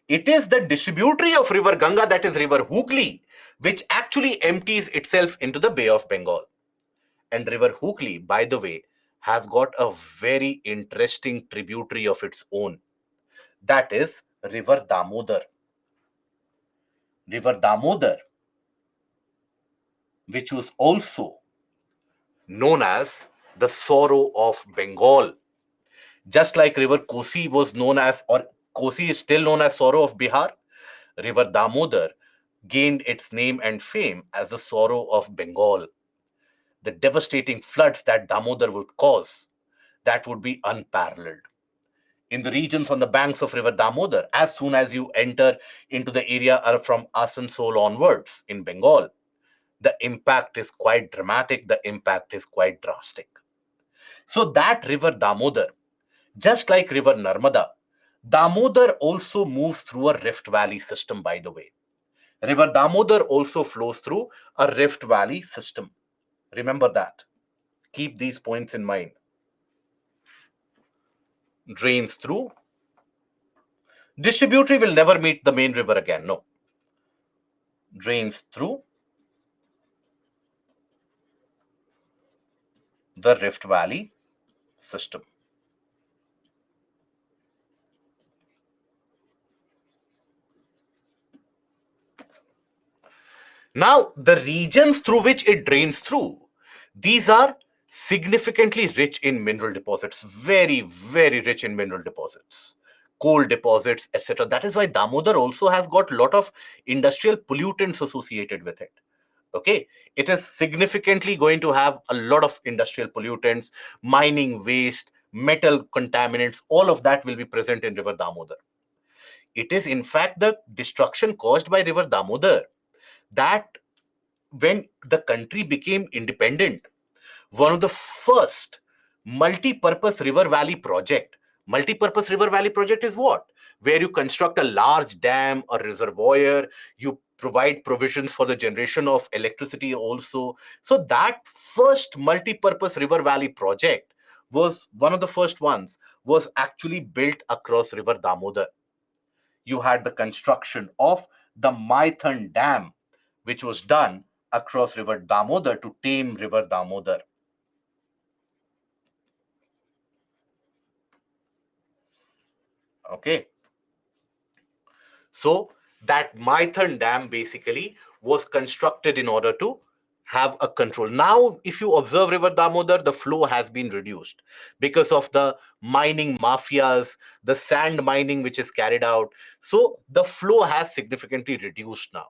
it is the distributary of River Ganga, that is River Hooghly, which actually empties itself into the Bay of Bengal. And River Hooghly, by the way, has got a very interesting tributary of its own. That is River Damodar. River Damodar, which was also known as the sorrow of Bengal. Just like River Kosi was known as, or Kosi is still known as sorrow of Bihar, River Damodar gained its name and fame as the sorrow of Bengal. The devastating floods that Damodar would cause, that would be unparalleled. In the regions on the banks of River Damodar, as soon as you enter into the area from Asansol onwards in Bengal, the impact is quite dramatic, the impact is quite drastic. So that River Damodar, just like River Narmada, Damodar also moves through a rift valley system, by the way. River Damodar also flows through a rift valley system. Remember that. Keep these points in mind. Drains through. Distributary will never meet the main river again. No. Drains through the Rift Valley system. Now, the regions through which it drains through, these are significantly rich in mineral deposits, very, very rich in mineral deposits, coal deposits, etc. That is why Damodar also has got a lot of industrial pollutants associated with it. Okay, it is significantly going to have a lot of industrial pollutants, mining waste, metal contaminants, all of that will be present in River Damodar. It is in fact the destruction caused by River Damodar that when the country became independent, one of the first multi-purpose river valley project. Multi-purpose river valley project is what? Where you construct a large dam or reservoir, you provide provisions for the generation of electricity also. So that first multi-purpose river valley project was one of the first ones, was actually built across River Damodar. You had the construction of the Maithan Dam, which was done across River Damodar to tame River Damodar. Okay. So that Maithan Dam basically was constructed in order to have a control. Now, if you observe River Damodar, the flow has been reduced because of the mining mafias, the sand mining which is carried out. So the flow has significantly reduced now.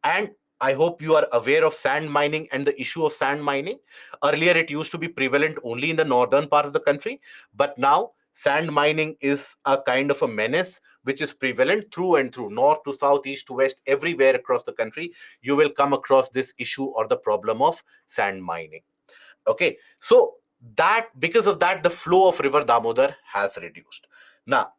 And I hope you are aware of sand mining and the issue of sand mining. Earlier, it used to be prevalent only in the northern part of the country, but now sand mining is a kind of a menace which is prevalent through and through, north to south, east to west, everywhere across the country. You will come across this issue or the problem of sand mining. Okay, so that because of that, the flow of river Damodar has reduced. Now,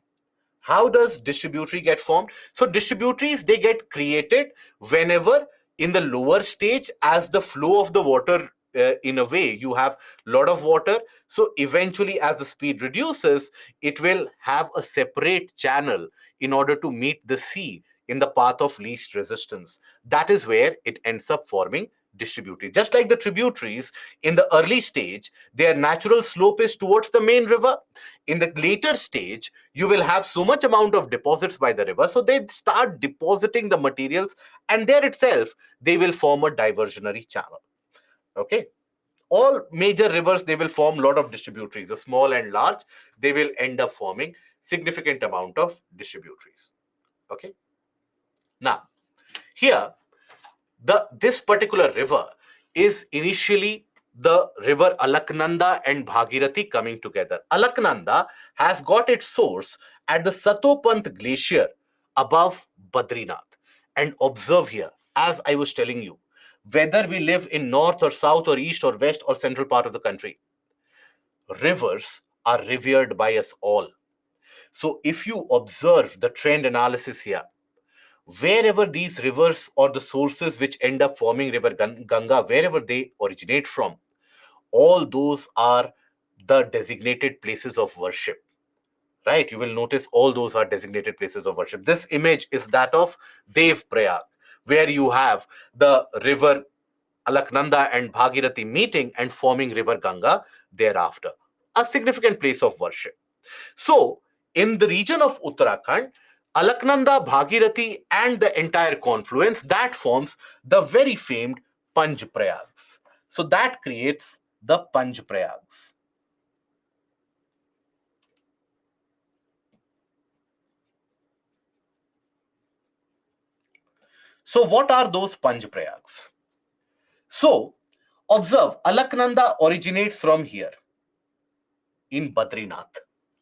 how does distributory get formed? So distributaries, they get created whenever in the lower stage, as the flow of the water, in a way you have a lot of water, so eventually as the speed reduces, it will have a separate channel in order to meet the sea in the path of least resistance. That is where it ends up forming distributaries. Just like the tributaries, in the early stage their natural slope is towards the main river. In the later stage, you will have so much amount of deposits by the river, so they start depositing the materials, and there itself they will form a diversionary channel. Okay, all major rivers, they will form a lot of distributaries, the small and large, they will end up forming significant amount of distributaries. Okay, now here, this particular river is initially the river Alaknanda and Bhagirathi coming together. Alaknanda has got its source at the Satopant glacier above Badrinath. And observe here, as I was telling you, whether we live in north or south or east or west or central part of the country, rivers are revered by us all. So if you observe the trend analysis here, wherever these rivers or the sources which end up forming river Ganga, wherever they originate from, all those are the designated places of worship. Right? You will notice all those are designated places of worship. This image is that of Dev Prayag, where you have the river Alaknanda and Bhagirathi meeting and forming river Ganga thereafter. A significant place of worship. So, in the region of Uttarakhand, Alaknanda, Bhagirathi, and the entire confluence, that forms the very famed Panj Prayags. So, that creates the Panj Prayags. So, what are those Panj Prayags? So, observe, Alaknanda originates from here in Badrinath,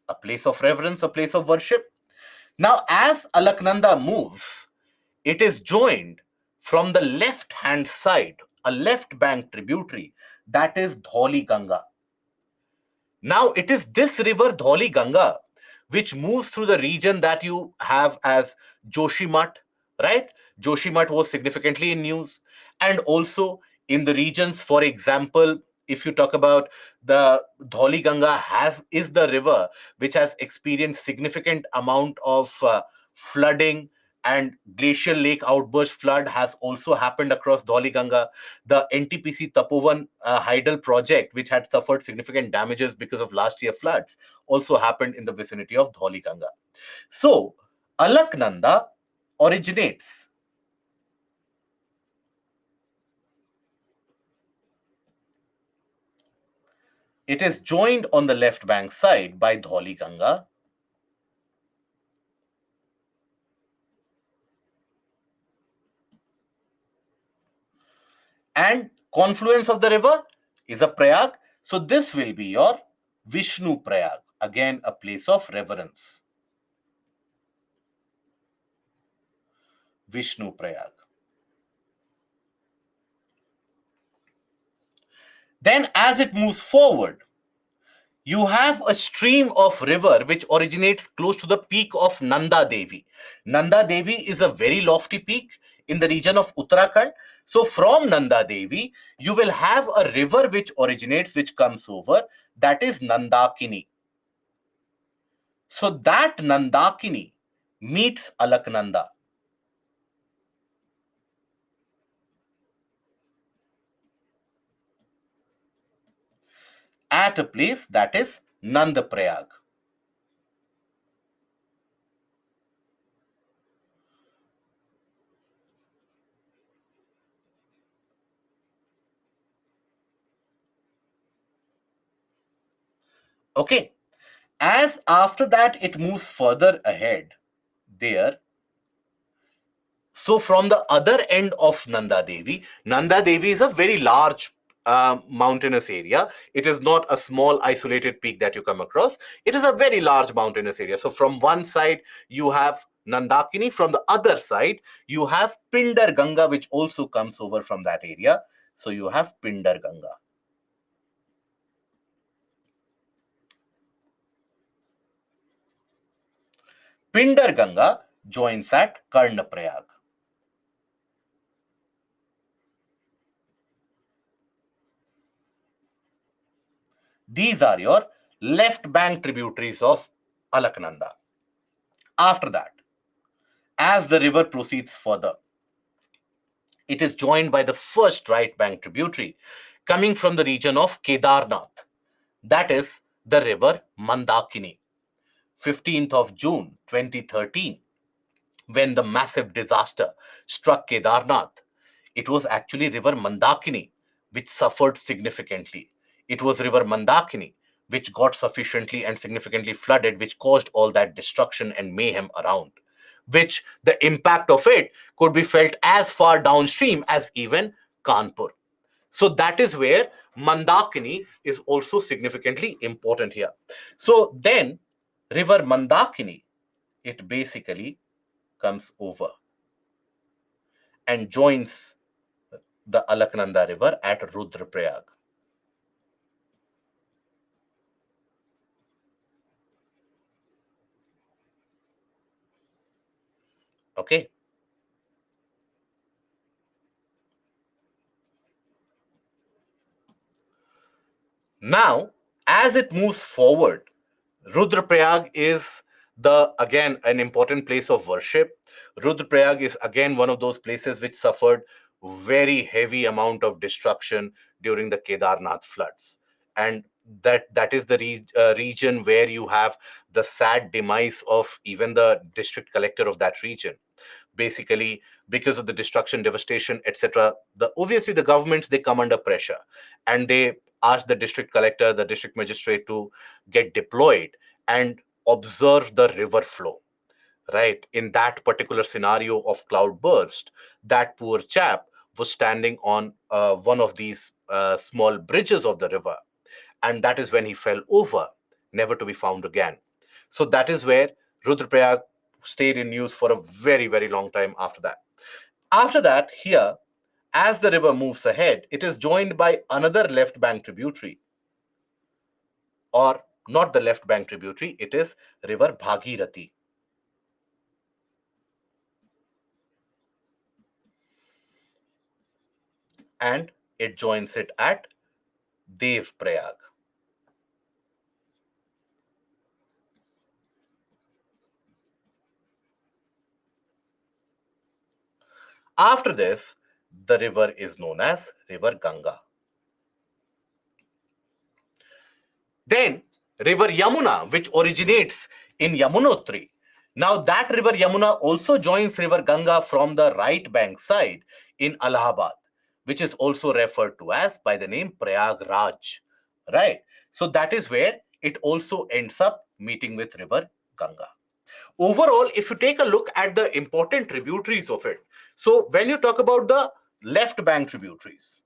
a place of reverence, a place of worship. Now, as Alaknanda moves, it is joined from the left hand side, a left bank tributary, that is Dhauli Ganga. Now, it is this river Dhauli Ganga which moves through the region that you have as Joshimath, right? Joshimath was significantly in news. And also in the regions, for example, if you talk about the Dhauli Ganga is the river which has experienced significant amount of flooding, and glacial lake outburst flood has also happened across Dhauli Ganga. The NTPC Tapovan Hydel project, which had suffered significant damages because of last year floods, also happened in the vicinity of Dhauli Ganga. So, Alaknanda originates. It is joined on the left bank side by Dhauli Ganga, and confluence of the river is a Prayag. So, this will be your Vishnu Prayag, again a place of reverence. Vishnu Prayag. Then, as it moves forward, you have a stream of river which originates close to the peak of Nanda Devi. Nanda Devi is a very lofty peak in the region of Uttarakhand. So from Nanda Devi, you will have a river which originates, which comes over, that is Nandakini. So that Nandakini meets Alaknanda at a place that is Nandaprayag. Okay. As after that it moves further ahead, there, So from the other end of Nanda Devi is a very large mountainous area. It is not a small isolated peak that you come across. It is a very large mountainous area. So from one side you have Nandakini, from the other side you have Pindar Ganga, which also comes over from that area. So you have Pindar Ganga. Pindar Ganga joins at Karnaprayag. These are your left bank tributaries of Alaknanda. After that, as the river proceeds further, it is joined by the first right bank tributary coming from the region of Kedarnath. That is the river Mandakini. 15th of June 2013, when the massive disaster struck Kedarnath, it was actually river Mandakini which suffered significantly. It was river Mandakini which got sufficiently and significantly flooded, which caused all that destruction and mayhem around, which the impact of it could be felt as far downstream as even Kanpur. So that is where Mandakini is also significantly important here. So then, river Mandakini, it basically comes over and joins the Alaknanda river at Rudraprayag. Okay. Now, as it moves forward, Rudraprayag is the again an important place of worship. Rudraprayag is again one of those places which suffered very heavy amount of destruction during the Kedarnath floods, and that is the region where you have the sad demise of even the district collector of that region. Basically, because of the destruction, devastation, etc., the obviously the governments, they come under pressure, and they ask the district collector, the district magistrate, to get deployed and observe the river flow. Right, in that particular scenario of cloud burst, that poor chap was standing on one of these small bridges of the river, and that is when he fell over, never to be found again. So that is where Rudraprayag stayed in news for a very, very long time after that. After that, here, as the river moves ahead, it is joined by another left bank tributary, or not the left bank tributary, it is river Bhagirathi, and it joins it at Dev Prayag. After this, the river is known as River Ganga. Then river Yamuna, which originates in Yamunotri. Now that river Yamuna also joins river Ganga from the right bank side in Allahabad, which is also referred to as by the name Prayagraj. Right. So that is where it also ends up meeting with river Ganga. Overall, if you take a look at the important tributaries of it, so when you talk about the left bank tributaries,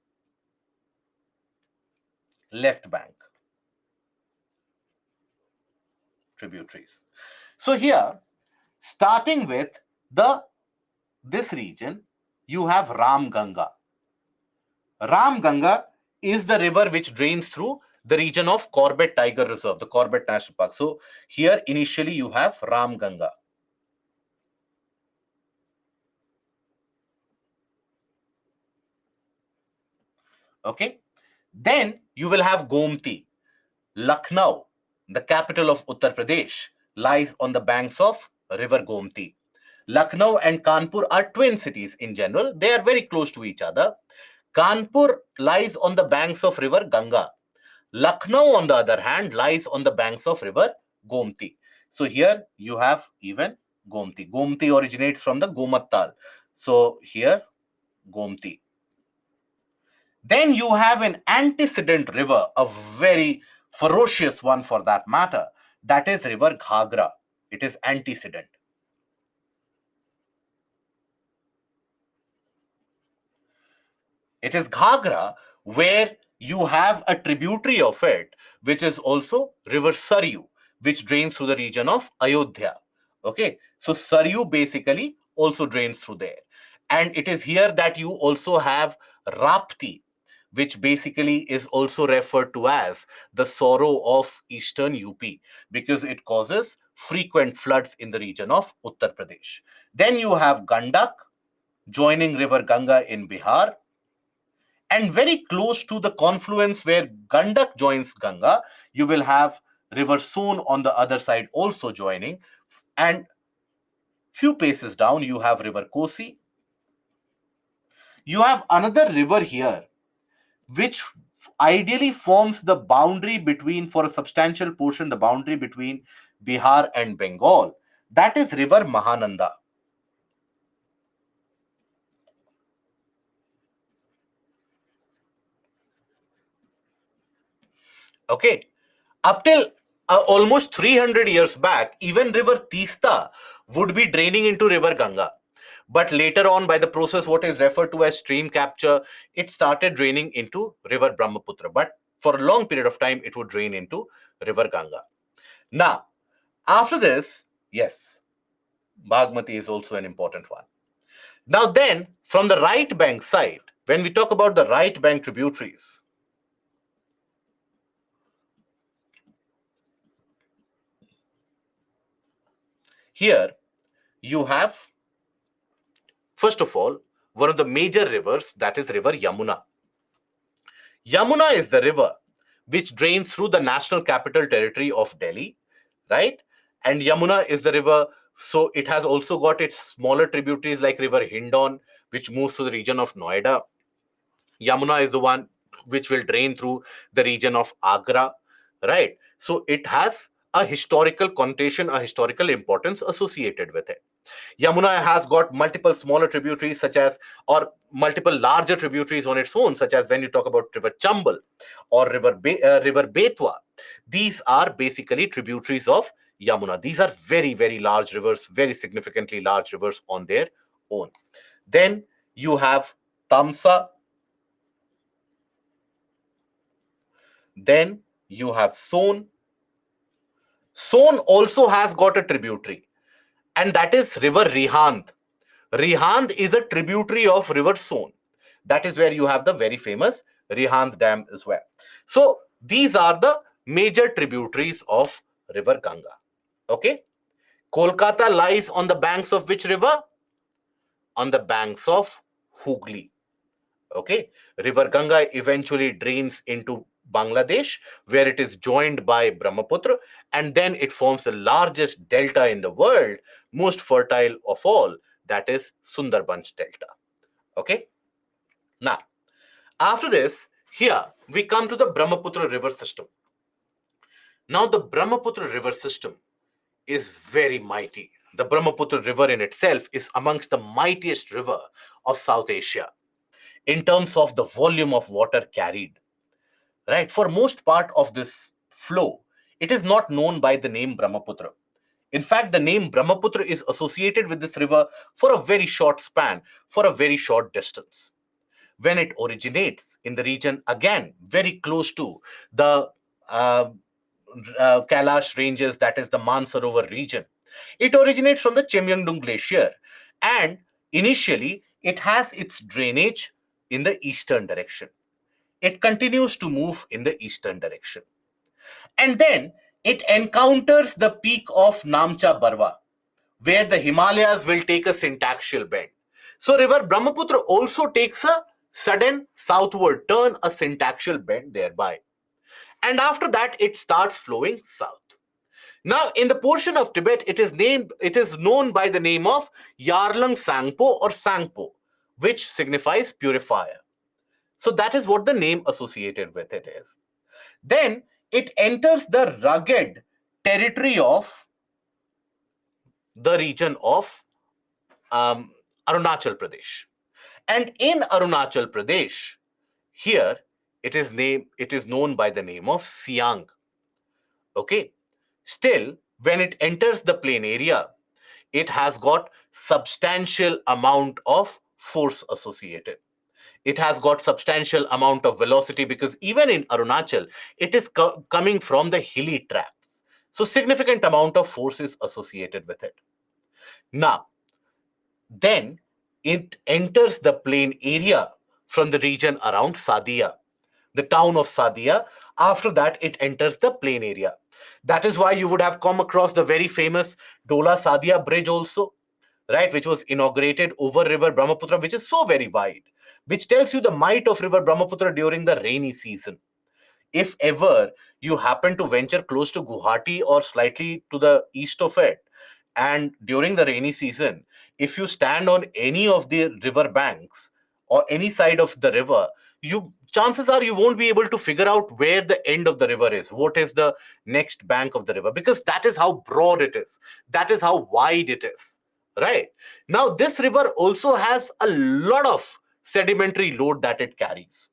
left bank tributaries. So here, starting with the this region, you have Ram Ganga. Ram Ganga is the river which drains through the region of Corbett Tiger Reserve, the Corbett National Park. So here initially you have Ram Ganga. Okay. Then you will have Gomti. Lucknow, the capital of Uttar Pradesh, lies on the banks of river Gomti. Lucknow and Kanpur are twin cities in general. They are very close to each other. Kanpur lies on the banks of river Ganga. Lucknow, on the other hand, lies on the banks of river Gomti. So here you have even Gomti. Gomti originates from the Gomattal. So here, Gomti. Then you have an antecedent river, a very ferocious one for that matter. That is river Ghagra. It is antecedent. It is Ghagra, where you have a tributary of it, which is also River Saryu, which drains through the region of Ayodhya. Okay, so Saryu basically also drains through there. And it is here that you also have Rapti, which basically is also referred to as the sorrow of eastern UP, because it causes frequent floods in the region of Uttar Pradesh. Then you have Gandak joining river Ganga in Bihar, and very close to the confluence where Gandak joins Ganga, you will have river Son on the other side also joining, and few paces down you have river Kosi. You have another river here which ideally forms the boundary between, for a substantial portion, the boundary between Bihar and Bengal. That is river Mahananda. Okay. Up till almost 300 years back, even river Tista would be draining into river Ganga. But later on, by the process what is referred to as stream capture, it started draining into river Brahmaputra. But for a long period of time, it would drain into river Ganga. Now, after this, yes, Bagmati is also an important one. Now, then, from the right bank side, when we talk about the right bank tributaries, here you have, first of all, one of the major rivers, that is river Yamuna. Yamuna is the river which drains through the national capital territory of Delhi, right? And Yamuna is the river, so it has also got its smaller tributaries like river Hindon, which moves to the region of Noida. Yamuna is the one which will drain through the region of Agra, right? So it has a historical connotation, a historical importance associated with it. Yamuna has got multiple smaller tributaries, such as, or multiple larger tributaries on its own, such as when you talk about river Chambal or river Betwa. These are basically tributaries of Yamuna. These are very, very large rivers, very significantly large rivers on their own. Then you have Tamsa. Then you have Son. Son also has got a tributary, and that is river Rihand. Rihand is a tributary of river Son. That is where you have the very famous Rihand Dam as well. So these are the major tributaries of river Ganga. Okay. Kolkata lies on the banks of which river? On the banks of Hooghly. Okay. River Ganga eventually drains into Bangladesh, where it is joined by Brahmaputra, and then it forms the largest delta in the world, most fertile of all, that is Sundarbans Delta. Okay. Now, after this, here we come to the Brahmaputra river system. Now, the Brahmaputra river system is very mighty. The Brahmaputra river in itself is amongst the mightiest river of South Asia in terms of the volume of water carried. Right? For most part of this flow, it is not known by the name Brahmaputra. In fact, the name Brahmaputra is associated with this river for a very short span, for a very short distance. When it originates in the region, again, very close to the uh, Kailash ranges, that is the Mansarovar region. It originates from the Chemyangdung Glacier, and initially it has its drainage in the eastern direction. It continues to move in the eastern direction. And then it encounters the peak of Namcha Barwa, where the Himalayas will take a syntactial bend. So river Brahmaputra also takes a sudden southward turn, a syntactial bend thereby. And after that, it starts flowing south. Now, in the portion of Tibet, it is known by the name of Yarlung Sangpo or Sangpo, which signifies purifier. So that is what the name associated with it is. Then it enters the rugged territory of the region of Arunachal Pradesh. And in Arunachal Pradesh, here it is known by the name of Siang. Okay. Still, when it enters the plain area, it has got substantial amount of force associated. it has got substantial amount of velocity, because even in Arunachal, it is coming from the hilly tracts. So significant amount of force is associated with it. Now, then it enters the plain area from the region around Sadia, the town of Sadia. After that, it enters the plain area. That is why you would have come across the very famous Dola Sadia bridge also, right, which was inaugurated over river Brahmaputra, which is so very wide, which tells you the might of river Brahmaputra during the rainy season. If ever you happen to venture close to Guwahati or slightly to the east of it, and during the rainy season, if you stand on any of the river banks or any side of the river, you chances are you won't be able to figure out where the end of the river is, what is the next bank of the river, because that is how broad it is, that is how wide it is, right? Now this river also has a lot of sedimentary load that it carries,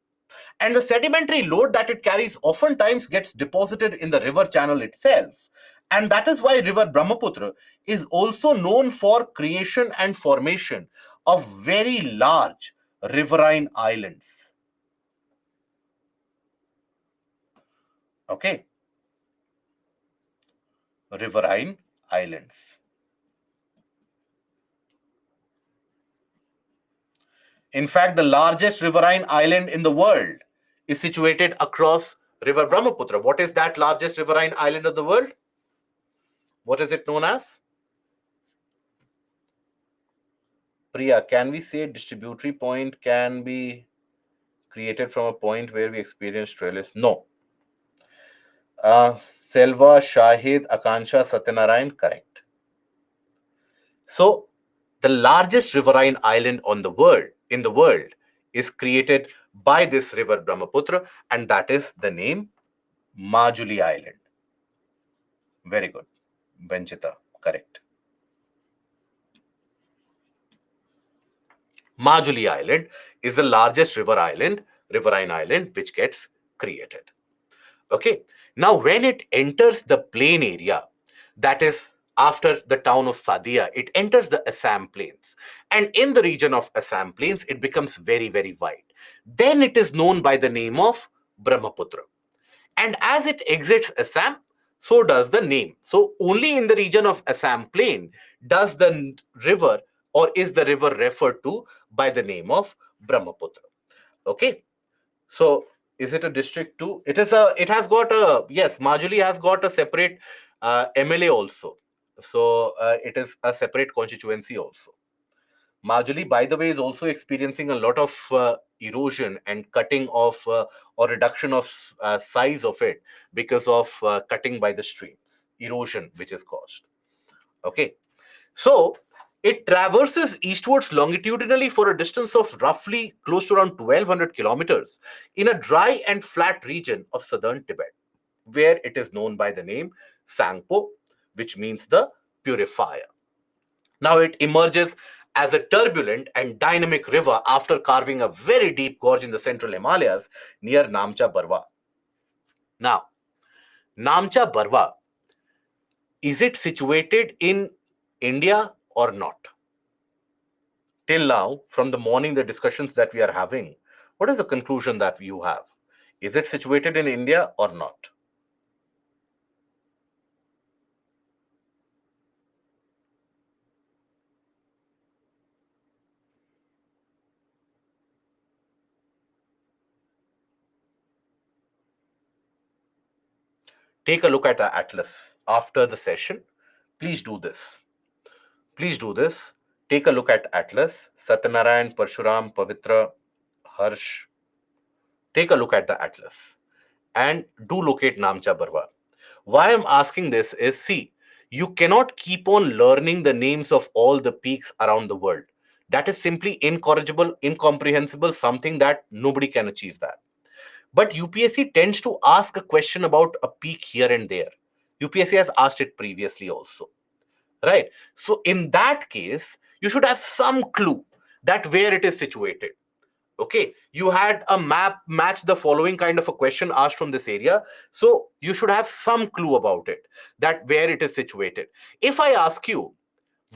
and the sedimentary load that it carries oftentimes gets deposited in the river channel itself. And that is why river Brahmaputra is also known for creation and formation of very large riverine islands. Okay, riverine islands. In fact, the largest riverine island in the world is situated across river Brahmaputra. What is that largest riverine island of the world? What is it known as? Priya, can we say distributary point can be created from a point where we experience trellis? No. Selva, Shahid, Akansha, Satyanarayan, correct. So, the largest riverine island in the world is created by this river Brahmaputra, and that is the name Majuli Island. Very good. Benchita, correct. Majuli Island is the largest riverine island which gets created. Okay. Now, when it enters the plain area, that is after the town of Sadia, it enters the Assam plains. And in the region of Assam plains, it becomes very, very wide. Then it is known by the name of Brahmaputra. And as it exits Assam, so does the name. So only in the region of Assam plain does the river, or is the river referred to by the name of Brahmaputra. Okay. So is it a district too? It has got a, yes, Majuli has got a separate MLA also. So it is a separate constituency also. Majuli, by the way, is also experiencing a lot of erosion and cutting of or reduction of size of it because of cutting by the streams, erosion which is caused. Okay. So it traverses eastwards longitudinally for a distance of roughly close to around 1200 kilometers in a dry and flat region of southern Tibet, where it is known by the name Sangpo, which means the purifier. Now it emerges as a turbulent and dynamic river after carving a very deep gorge in the central Himalayas near Namcha Barwa. Now, Namcha Barwa, is it situated in India or not? Till now, from the morning, the discussions that we are having, what is the conclusion that you have? Is it situated in India or not? Take a look at the atlas after the session. Please do this. Please do this. Take a look at atlas. Satyanarayan, Parshuram, Pavitra, Harsh. Take a look at the atlas and do locate Namcha Barwa. Why I'm asking this is, see, you cannot keep on learning the names of all the peaks around the world. That is simply incorrigible, incomprehensible, something that nobody can achieve that. But UPSC tends to ask a question about a peak here and there. UPSC has asked it previously also, right? So in that case, you should have some clue that where it is situated. Okay, you had a map match the following kind of a question asked from this area, so you should have some clue about it, that where it is situated. If I ask you,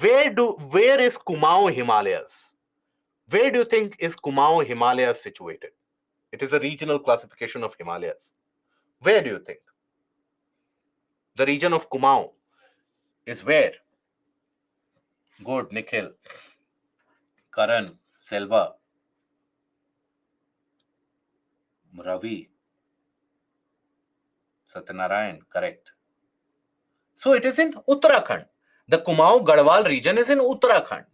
where is Kumaon Himalayas? Where do you think is Kumaon Himalayas situated? It is a regional classification of Himalayas. Where do you think? The region of Kumaon is where? Good, Nikhil, Karan, Selva, Ravi, Satyanarayan, correct. So it is in Uttarakhand. The Kumaon Garhwal region is in Uttarakhand,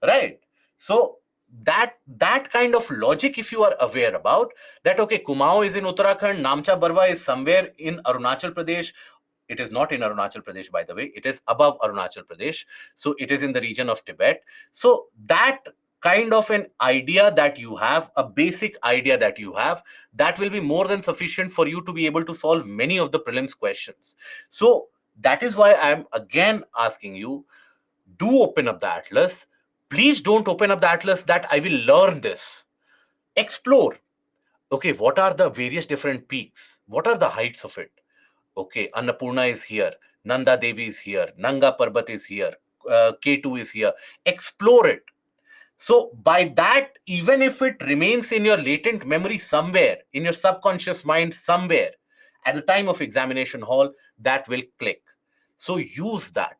right? So that kind of logic, if you are aware about that, okay, Kumaon is in Uttarakhand, Namcha Barwa is somewhere in Arunachal Pradesh. It is not in Arunachal Pradesh, by the way. It is above Arunachal Pradesh. So it is in the region of Tibet. So that kind of an idea that you have, a basic idea that you have, that will be more than sufficient for you to be able to solve many of the prelims questions. So that is why I'm again asking you, do open up the atlas. Please don't open up the atlas that I will learn this. Explore. Okay, what are the various different peaks? What are the heights of it? Okay, Annapurna is here, Nanda Devi is here, Nanga Parbat is here, K2 is here. Explore it. So, by that, even if it remains in your latent memory somewhere, in your subconscious mind somewhere, at the time of examination hall, that will click. So, use that.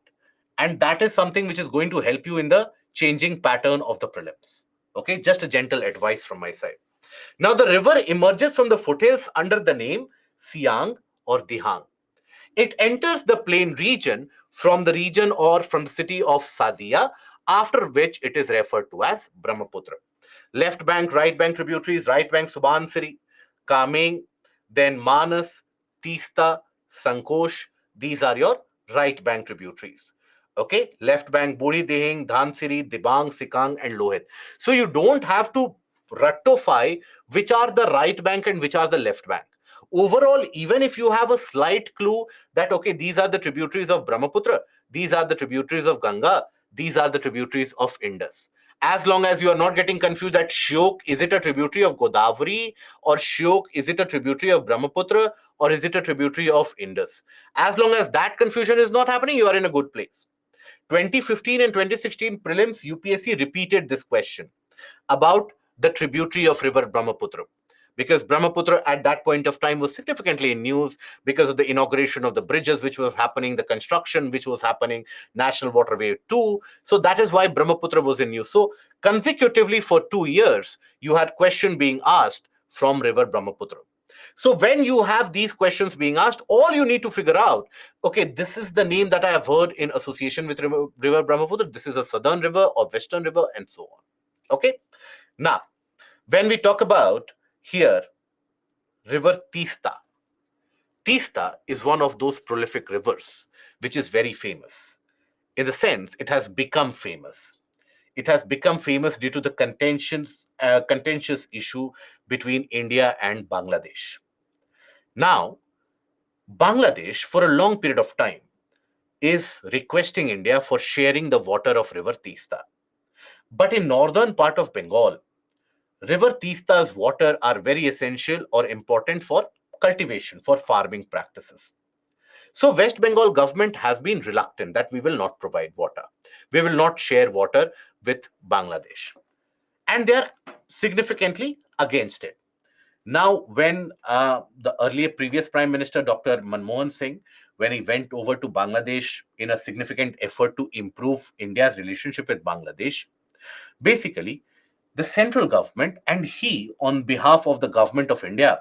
And that is something which is going to help you in the changing pattern of the prelims. Okay, just a gentle advice from my side. Now, the river emerges from the foothills under the name Siang or Dihang. It enters the plain region from the region or from the city of Sadia, after which it is referred to as Brahmaputra. Left bank, right bank tributaries, right bank Subansiri, Kameng, then Manas, Tista, Sankosh. These are your right bank tributaries. Okay, left bank Buri Dehing, Dhansiri, Dibang, Sikang, and Lohit. So you don't have to rectify which are the right bank and which are the left bank. Overall, even if you have a slight clue that okay, these are the tributaries of Brahmaputra, these are the tributaries of Ganga, these are the tributaries of Indus. As long as you are not getting confused that Shyok, is it a tributary of Godavari, or Shyok, is it a tributary of Brahmaputra, or is it a tributary of Indus? As long as that confusion is not happening, you are in a good place. 2015 and 2016 prelims, UPSC repeated this question about the tributary of river Brahmaputra. Because Brahmaputra at that point of time was significantly in news because of the inauguration of the bridges which was happening, the construction which was happening, National Waterway 2. So that is why Brahmaputra was in news. So consecutively for 2 years, you had question being asked from river Brahmaputra. So when you have these questions being asked, all you need to figure out, okay, this is the name that I have heard in association with river Brahmaputra. This is a southern river or western river and so on. Okay. Now, when we talk about here, river Tista. Tista is one of those prolific rivers which is very famous. In the sense, it has become famous. It has become famous due to the contentious issue between India and Bangladesh. Now, Bangladesh, for a long period of time, is requesting India for sharing the water of river Tista. But in northern part of Bengal, river Tista's water are very essential or important for cultivation, for farming practices. So West Bengal government has been reluctant that we will not provide water. We will not share water with Bangladesh. And they are significantly against it. Now, when the earlier previous Prime Minister, Dr. Manmohan Singh, when he went over to Bangladesh in a significant effort to improve India's relationship with Bangladesh, basically, the central government and he, on behalf of the government of India,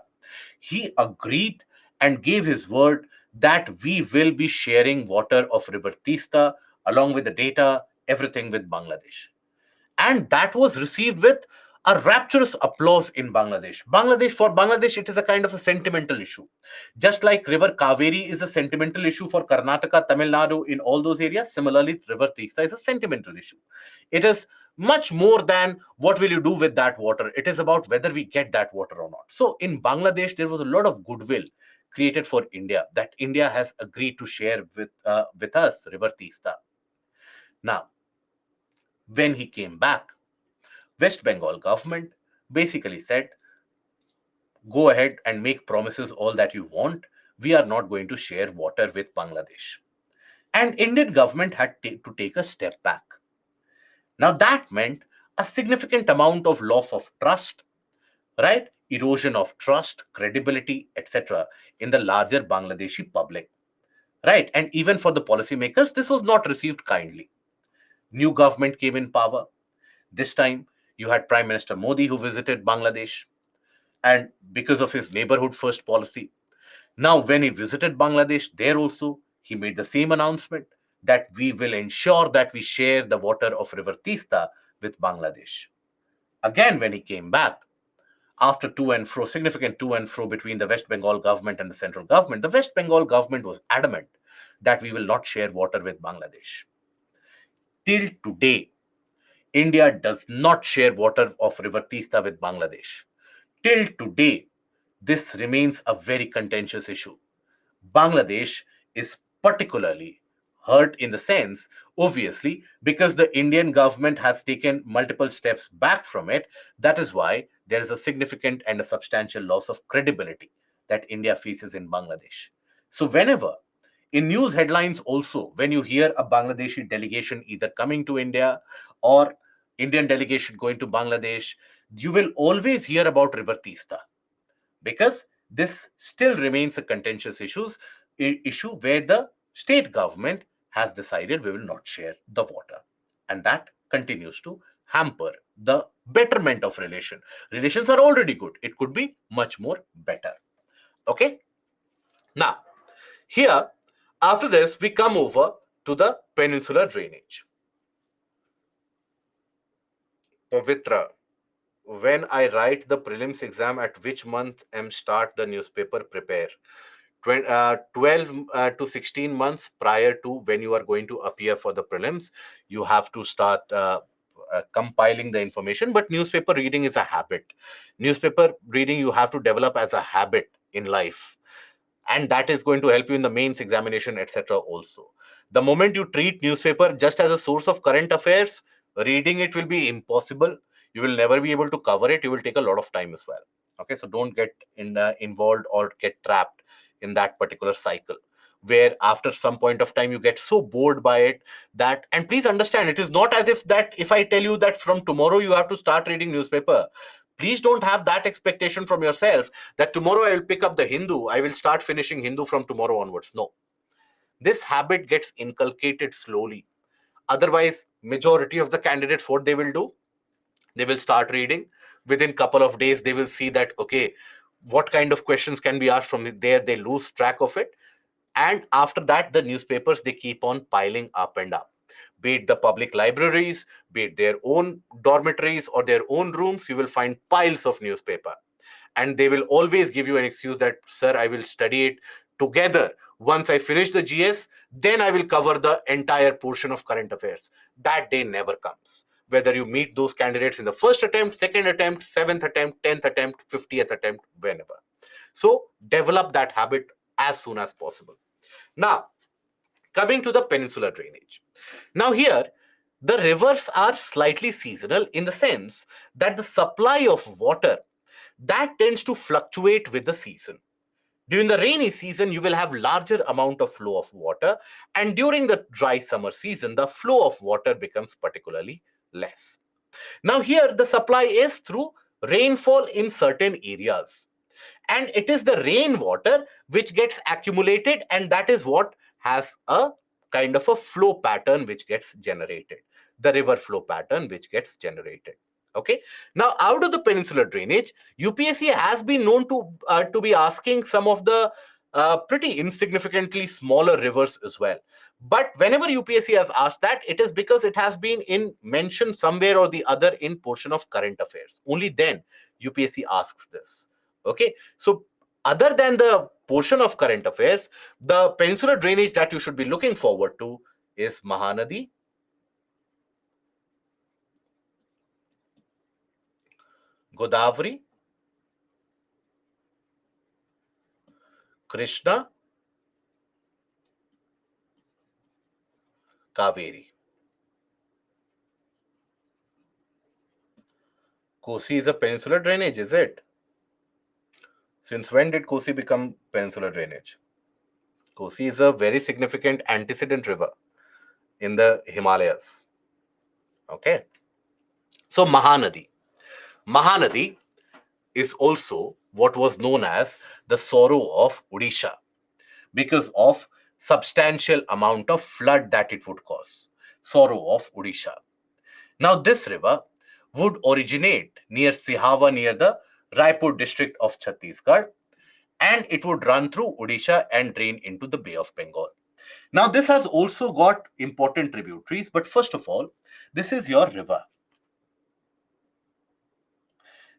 he agreed and gave his word that we will be sharing water of River Tista along with the data, everything with Bangladesh. And that was received with a rapturous applause in Bangladesh. For Bangladesh, it is a kind of a sentimental issue. Just like River Kaveri is a sentimental issue for Karnataka, Tamil Nadu, in all those areas, similarly, River Tista is a sentimental issue. It is much more than what will you do with that water. It is about whether we get that water or not. So in Bangladesh, there was a lot of goodwill created for India that India has agreed to share with us River Tista. Now, when he came back, West Bengal government basically said, go ahead and make promises all that you want. We are not going to share water with Bangladesh. And Indian government had to take a step back. Now that meant a significant amount of loss of trust, right? Erosion of trust, credibility, etc., in the larger Bangladeshi public, right? And even for the policymakers, this was not received kindly. New government came in power. This time, you had Prime Minister Modi who visited Bangladesh, and because of his neighborhood first policy, now when he visited Bangladesh, there also he made the same announcement that we will ensure that we share the water of River Tista with Bangladesh. Again, when he came back, after to and fro, significant to and fro between the West Bengal government and the central government, the West Bengal government was adamant that we will not share water with Bangladesh. Till today, India does not share water of River Tista with Bangladesh. Till today, this remains a very contentious issue. Bangladesh is particularly hurt in the sense, obviously, because the Indian government has taken multiple steps back from it. That is why there is a significant and a substantial loss of credibility that India faces in Bangladesh. So, whenever in news headlines, also, when you hear a Bangladeshi delegation either coming to India or Indian delegation going to Bangladesh, you will always hear about River Tista, because this still remains a contentious issue where the state government has decided we will not share the water, and that continues to hamper the betterment of relations are already good, it could be much more better. Okay, now here, after this, we come over to the peninsular drainage. Pavitra, when I write the prelims exam, at which month am start the newspaper prepare? 12 to 16 months prior to when you are going to appear for the prelims, you have to start compiling the information. But newspaper reading is a habit. Newspaper reading you have to develop as a habit in life, and that is going to help you in the mains examination, etc. Also, the moment you treat newspaper just as a source of current affairs, reading it will be impossible. You will never be able to cover it. You will take a lot of time as well. Okay, so don't get involved or get trapped in that particular cycle where after some point of time you get so bored by it that, and please understand, it is not as if that if I tell you that from tomorrow you have to start reading newspaper, please don't have that expectation from yourself that tomorrow I will pick up the Hindu, I will start finishing Hindu from tomorrow onwards. No, this habit gets inculcated slowly. Otherwise, majority of the candidates, what they will do, they will start reading. Within couple of days, they will see that, okay, what kind of questions can be asked from there, they lose track of it. And after that, the newspapers, they keep on piling up and up. Be it the public libraries, be it their own dormitories or their own rooms, you will find piles of newspaper. And they will always give you an excuse that, sir, I will study it together. Once I finish the GS, then I will cover the entire portion of current affairs. That day never comes. Whether you meet those candidates in the first attempt, second attempt, seventh attempt, 10th attempt, 50th attempt, whenever. So develop that habit as soon as possible. Now, coming to the peninsular drainage. Now, here, the rivers are slightly seasonal in the sense that the supply of water, that tends to fluctuate with the season. During the rainy season, you will have larger amount of flow of water, and during the dry summer season, the flow of water becomes particularly less. Now, here the supply is through rainfall in certain areas, and it is the rainwater which gets accumulated, and that is what has a kind of a flow pattern which gets generated, the river flow pattern which gets generated. Okay, now out of the peninsular drainage, UPSC has been known to be asking some of the pretty insignificantly smaller rivers as well. But whenever UPSC has asked that, it is because it has been in mentioned somewhere or the other in portion of current affairs. Only then UPSC asks this. Okay, so other than the portion of current affairs, the peninsular drainage that you should be looking forward to is Mahanadi, Godavari, Krishna, Kaveri. Kosi is a peninsular drainage, is it? Since when did Kosi become peninsular drainage? Kosi is a very significant antecedent river in the Himalayas. Okay. So Mahanadi is also what was known as the sorrow of Odisha because of substantial amount of flood that it would cause. Sorrow of Odisha. Now, this river would originate near Sihava, near the Raipur district of Chhattisgarh, and it would run through Odisha and drain into the Bay of Bengal. Now, this has also got important tributaries, but first of all, this is your river.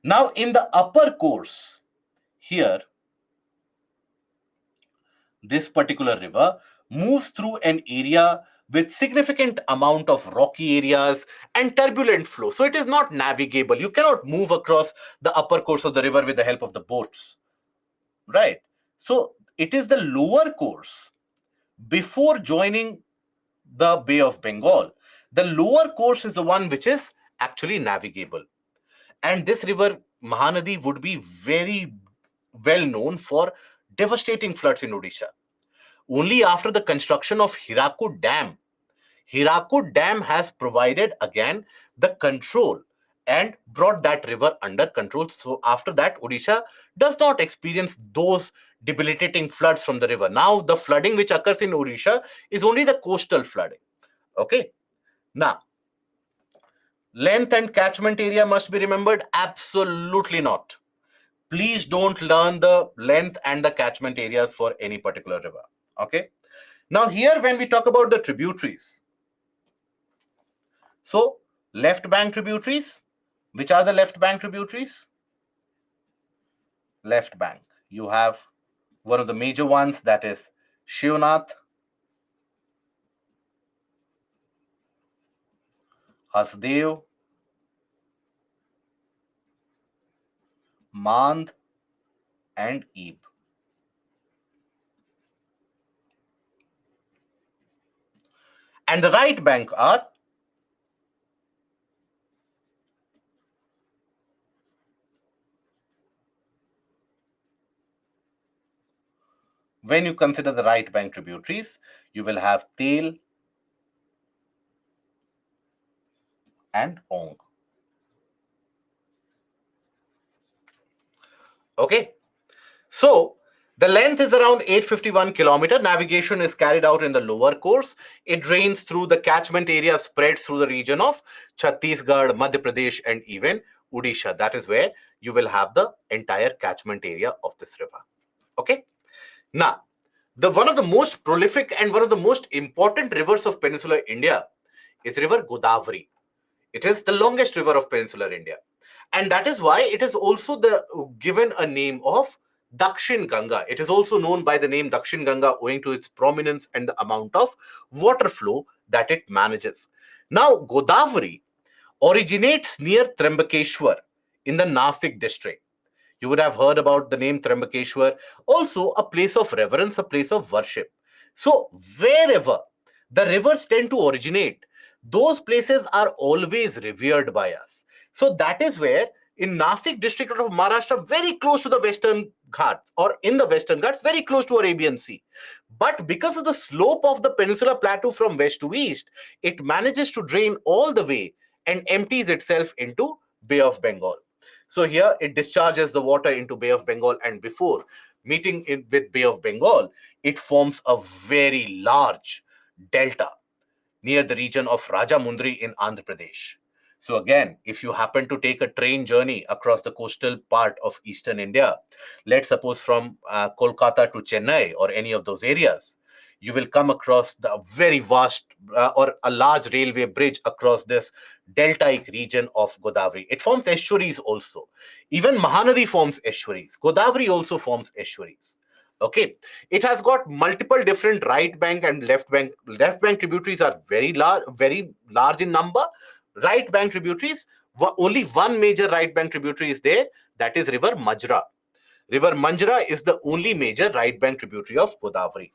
Now, in the upper course, here, this particular river moves through an area with significant amount of rocky areas and turbulent flow. So it is not navigable. You cannot move across the upper course of the river with the help of the boats, right? So it is the lower course before joining the Bay of Bengal. The lower course is the one which is actually navigable. And this river, Mahanadi, would be very well known for devastating floods in Odisha. Only after the construction of Hirakud Dam has provided again the control and brought that river under control. So after that, Odisha does not experience those debilitating floods from the river. Now, the flooding which occurs in Odisha is only the coastal flooding. Okay. Now, length and catchment area must be remembered? Absolutely not. Please don't learn the length and the catchment areas for any particular river. Okay. Now, here, when we talk about the tributaries, so left bank tributaries, which are the left bank tributaries? Left bank. You have one of the major ones, that is Shivnath, Hasdev, Mand, and Ib. And the right bank are, when you consider the right bank tributaries, you will have Tel and Ong. Okay. So the length is around 851 kilometer. Navigation is carried out in the lower course. It drains through the catchment area, spreads through the region of Chhattisgarh, Madhya Pradesh, and even Odisha. That is where you will have the entire catchment area of this river. Okay. Now, the one of the most prolific and one of the most important rivers of peninsular India is river Godavari. It is the longest river of peninsular India. And that is why it is also given a name of Dakshin Ganga. It is also known by the name Dakshin Ganga owing to its prominence and the amount of water flow that it manages. Now, Godavari originates near Trambakeshwar in the Nashik district. You would have heard about the name Trambakeshwar, also a place of reverence, a place of worship. So, wherever the rivers tend to originate, those places are always revered by us. So, that is where in Nashik district of Maharashtra, very close to the Western Ghats, or in the Western Ghats, very close to Arabian Sea. But because of the slope of the peninsular plateau from west to east, it manages to drain all the way and empties itself into Bay of Bengal. So here it discharges the water into Bay of Bengal, and before meeting it with Bay of Bengal, it forms a very large delta near the region of Rajamundry in Andhra Pradesh. So again, if you happen to take a train journey across the coastal part of eastern India, let's suppose from Kolkata to Chennai or any of those areas, you will come across the very vast or a large railway bridge across this deltaic region of Godavari. It forms estuaries also. Even Mahanadi forms estuaries. Godavari also forms estuaries. Okay, it has got multiple different right bank and left bank. Left bank tributaries are very large in number. Right bank tributaries, only one major right bank tributary is there, that is river Majra. River Manjra is the only major right bank tributary of Godavari.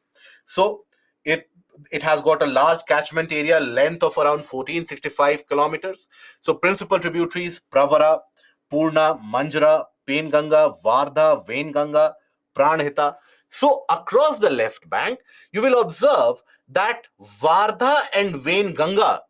So it it has got a large catchment area, length of around 1465 kilometers. So principal tributaries: Pravara, Purna, Manjra, Penganga, Vardha, Vainganga, Pranhita. So across the left bank, you will observe that Vardha and Vainganga,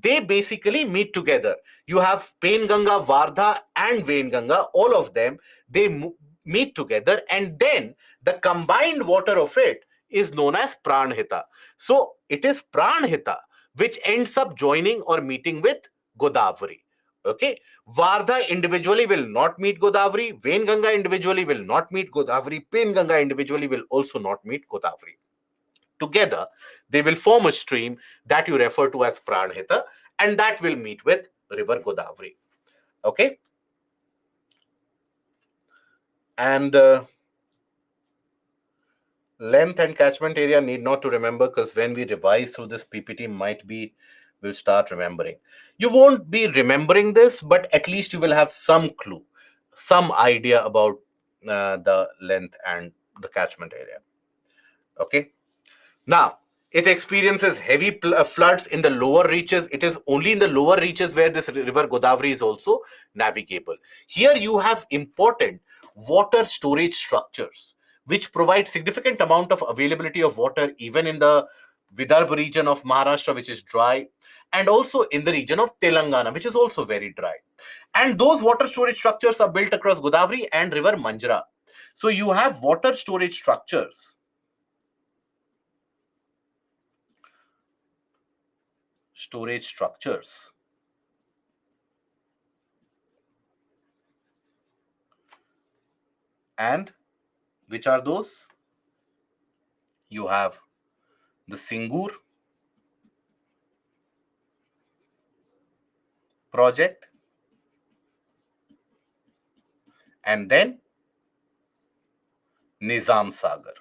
they basically meet together. You have Penganga, Vardha, and Venganga, all of them, they meet together, and then the combined water of it is known as Pranhita. So it is Pranhita which ends up joining or meeting with Godavari. Okay, Vardha individually will not meet Godavari, Venganga individually will not meet Godavari, Penganga individually will also not meet Godavari. Together, they will form a stream that you refer to as Pranhita, and that will meet with river Godavari. Okay, and length and catchment area need not to remember, because when we revise through this PPT, might be we'll start remembering. You won't be remembering this, but at least you will have some clue, some idea about the length and the catchment area. Okay. Now, it experiences heavy floods in the lower reaches. It is only in the lower reaches where this river Godavari is also navigable. Here you have important water storage structures, which provide significant amount of availability of water even in the Vidarbha region of Maharashtra, which is dry, and also in the region of Telangana, which is also very dry. And those water storage structures are built across Godavari and river Manjra. So you have water storage structures. And which are those? You have the Singur project, and then Nizam Sagar.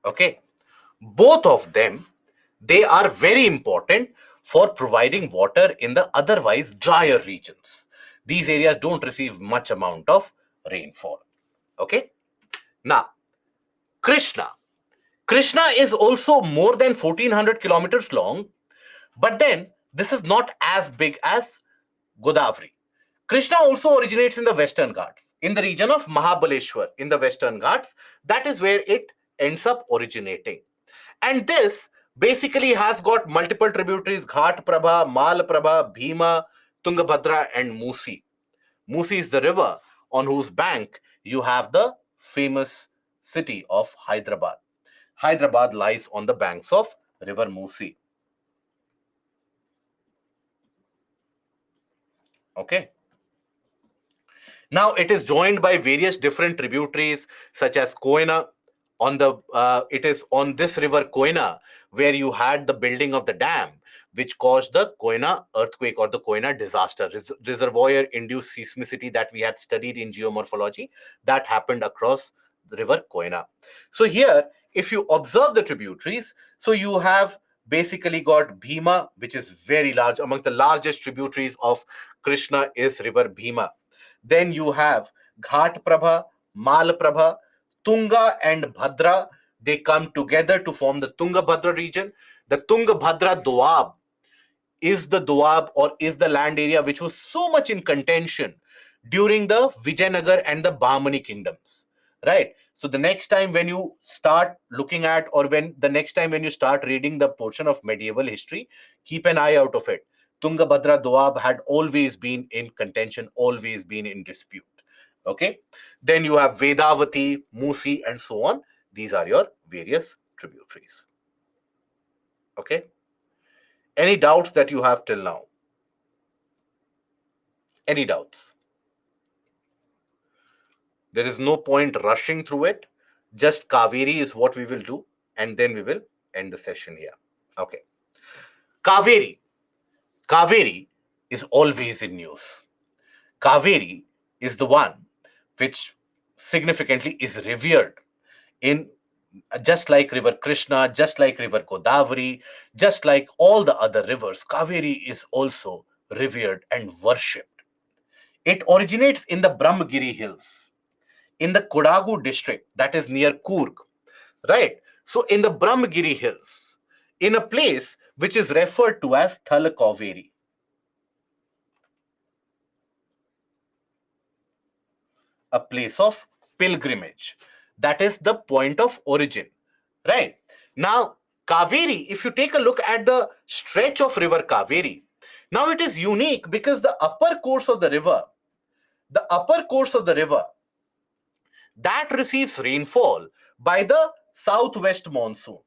Okay, both of them, they are very important for providing water in the otherwise drier regions. These areas don't receive much amount of rainfall. Okay, now Krishna. Krishna is also more than 1400 kilometers long, but then this is not as big as Godavari. Krishna also originates in the Western Ghats, in the region of Mahabaleshwar, in the Western Ghats. That is where it ends up originating. And this basically has got multiple tributaries: Ghat Prabha, Mal Prabha, Bhima, Tungabhadra, and Musi. Musi is the river on whose bank you have the famous city of Hyderabad. Hyderabad lies on the banks of river Musi. Okay. Now it is joined by various different tributaries such as Koyna. It is on this river Koyna where you had the building of the dam, which caused the Koyna earthquake or the Koyna disaster, reservoir induced seismicity that we had studied in geomorphology, that happened across the river Koyna. So here, if you observe the tributaries, so you have basically got Bhima, which is very large. Among the largest tributaries of Krishna is river Bhima. Then you have Ghat Prabha, Mal Prabha, Tunga and Bhadra. They come together to form the Tungabhadra region. The Tungabhadra Doab is the Doab, or is the land area which was so much in contention during the Vijayanagar and the Bahmani kingdoms. Right. So the next time when you start looking at, or when the next time when you start reading the portion of medieval history, keep an eye out of it. Tungabhadra Doab had always been in contention, always been in dispute. Okay. Then you have Vedavati, Musi, and so on. These are your various tributaries. Okay. Any doubts that you have till now? Any doubts? There is no point rushing through it. Just Kaveri is what we will do, and then we will end the session here. Okay. Kaveri. Kaveri is always in news. Kaveri is the one which significantly is revered in, just like river Krishna, just like river Godavari, just like all the other rivers. Kaveri is also revered and worshipped. It originates in the Brahmagiri hills, in the Kodagu district, that is near Coorg, right? So in the Brahmagiri hills, in a place which is referred to as Thalakaveri, a place of pilgrimage. That is the point of origin. Right. Now, Kaveri, if you take a look at the stretch of river Kaveri, now it is unique because the upper course of the river that receives rainfall by the southwest monsoon.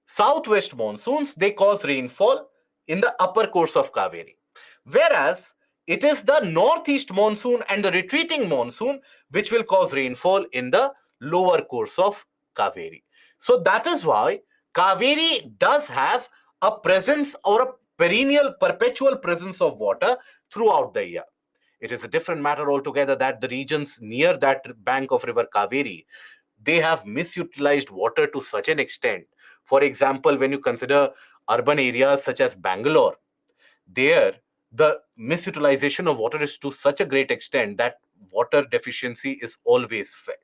Southwest monsoons, they cause rainfall in the upper course of Kaveri. Whereas it is the northeast monsoon and the retreating monsoon which will cause rainfall in the lower course of Kaveri. So that is why Kaveri does have a presence or a perennial, perpetual presence of water throughout the year. It is a different matter altogether that the regions near that bank of river Kaveri, they have misutilized water to such an extent. For example, when you consider urban areas such as Bangalore, there the misutilization of water is to such a great extent that water deficiency is always felt.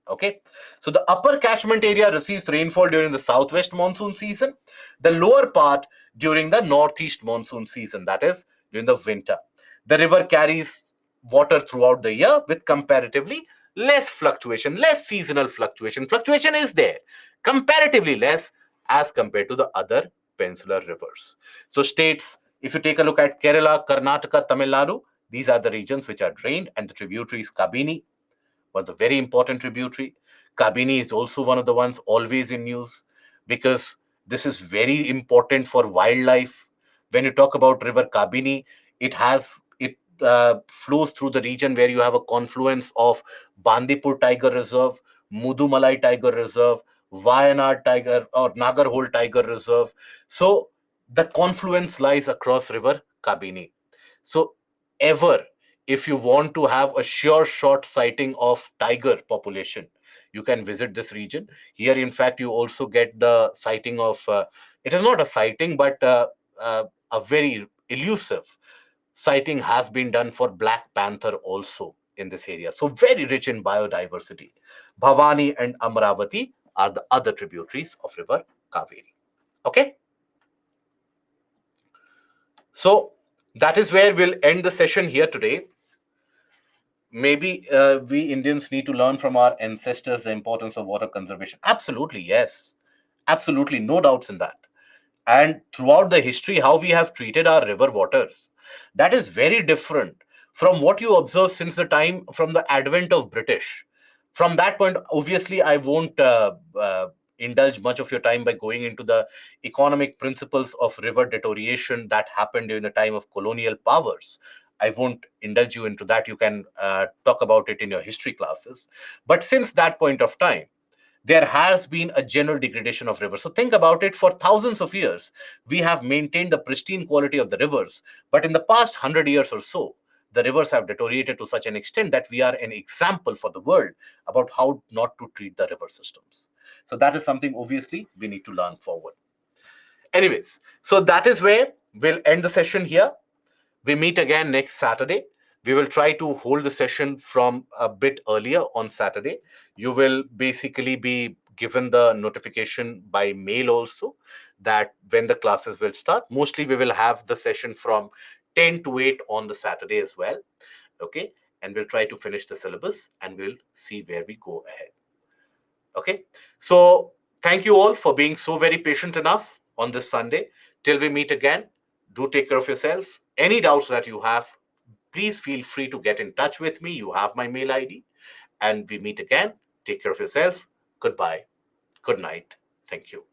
Okay, so the upper catchment area receives rainfall during the southwest monsoon season, the lower part during the northeast monsoon season, that is during the winter. The river carries water throughout the year with comparatively less fluctuation, less seasonal fluctuation. Fluctuation is there, comparatively less as compared to the other peninsular rivers. So, states, if you take a look at Kerala, Karnataka, Tamil Nadu, these are the regions which are drained, and the tributaries Kabini, was a very important tributary. Kabini is also one of the ones always in news because this is very important for wildlife. When you talk about River Kabini, it flows through the region where you have a confluence of Bandipur Tiger Reserve, Mudumalai Tiger Reserve, Wayanad Tiger or Nagarhole Tiger Reserve. So the confluence lies across River Kabini. So ever if you want to have a sure shot sighting of tiger population, you can visit this region. Here, in fact, you also get the sighting of, it is not a sighting, but a very elusive sighting has been done for black panther also in this area. So, very rich in biodiversity. Bhavani and Amravati are the other tributaries of river Kaveri. Okay, so that is where we'll end the session here today. Maybe we Indians need to learn from our ancestors the importance of water conservation. Absolutely, yes. Absolutely, no doubts in that. And throughout the history, how we have treated our river waters, that is very different from what you observe since the time from the advent of British. From that point, obviously, I won't indulge much of your time by going into the economic principles of river deterioration that happened during the time of colonial powers. I won't indulge you into that. You can talk about it in your history classes. But since that point of time, there has been a general degradation of rivers. So think about it, for thousands of years, we have maintained the pristine quality of the rivers. But in the past 100 years or so, the rivers have deteriorated to such an extent that we are an example for the world about how not to treat the river systems. So that is something obviously we need to learn forward. Anyways, so that is where we'll end the session here. We meet again next Saturday. We will try to hold the session from a bit earlier on Saturday. You will basically be given the notification by mail also that when the classes will start. Mostly we will have the session from 10 to 8 on the Saturday as well. Okay. And we'll try to finish the syllabus and we'll see where we go ahead. Okay. So thank you all for being so very patient enough on this Sunday. Till we meet again, do take care of yourself. Any doubts that you have, please feel free to get in touch with me. You have my mail ID. And we meet again. Take care of yourself. Goodbye. Good night. Thank you.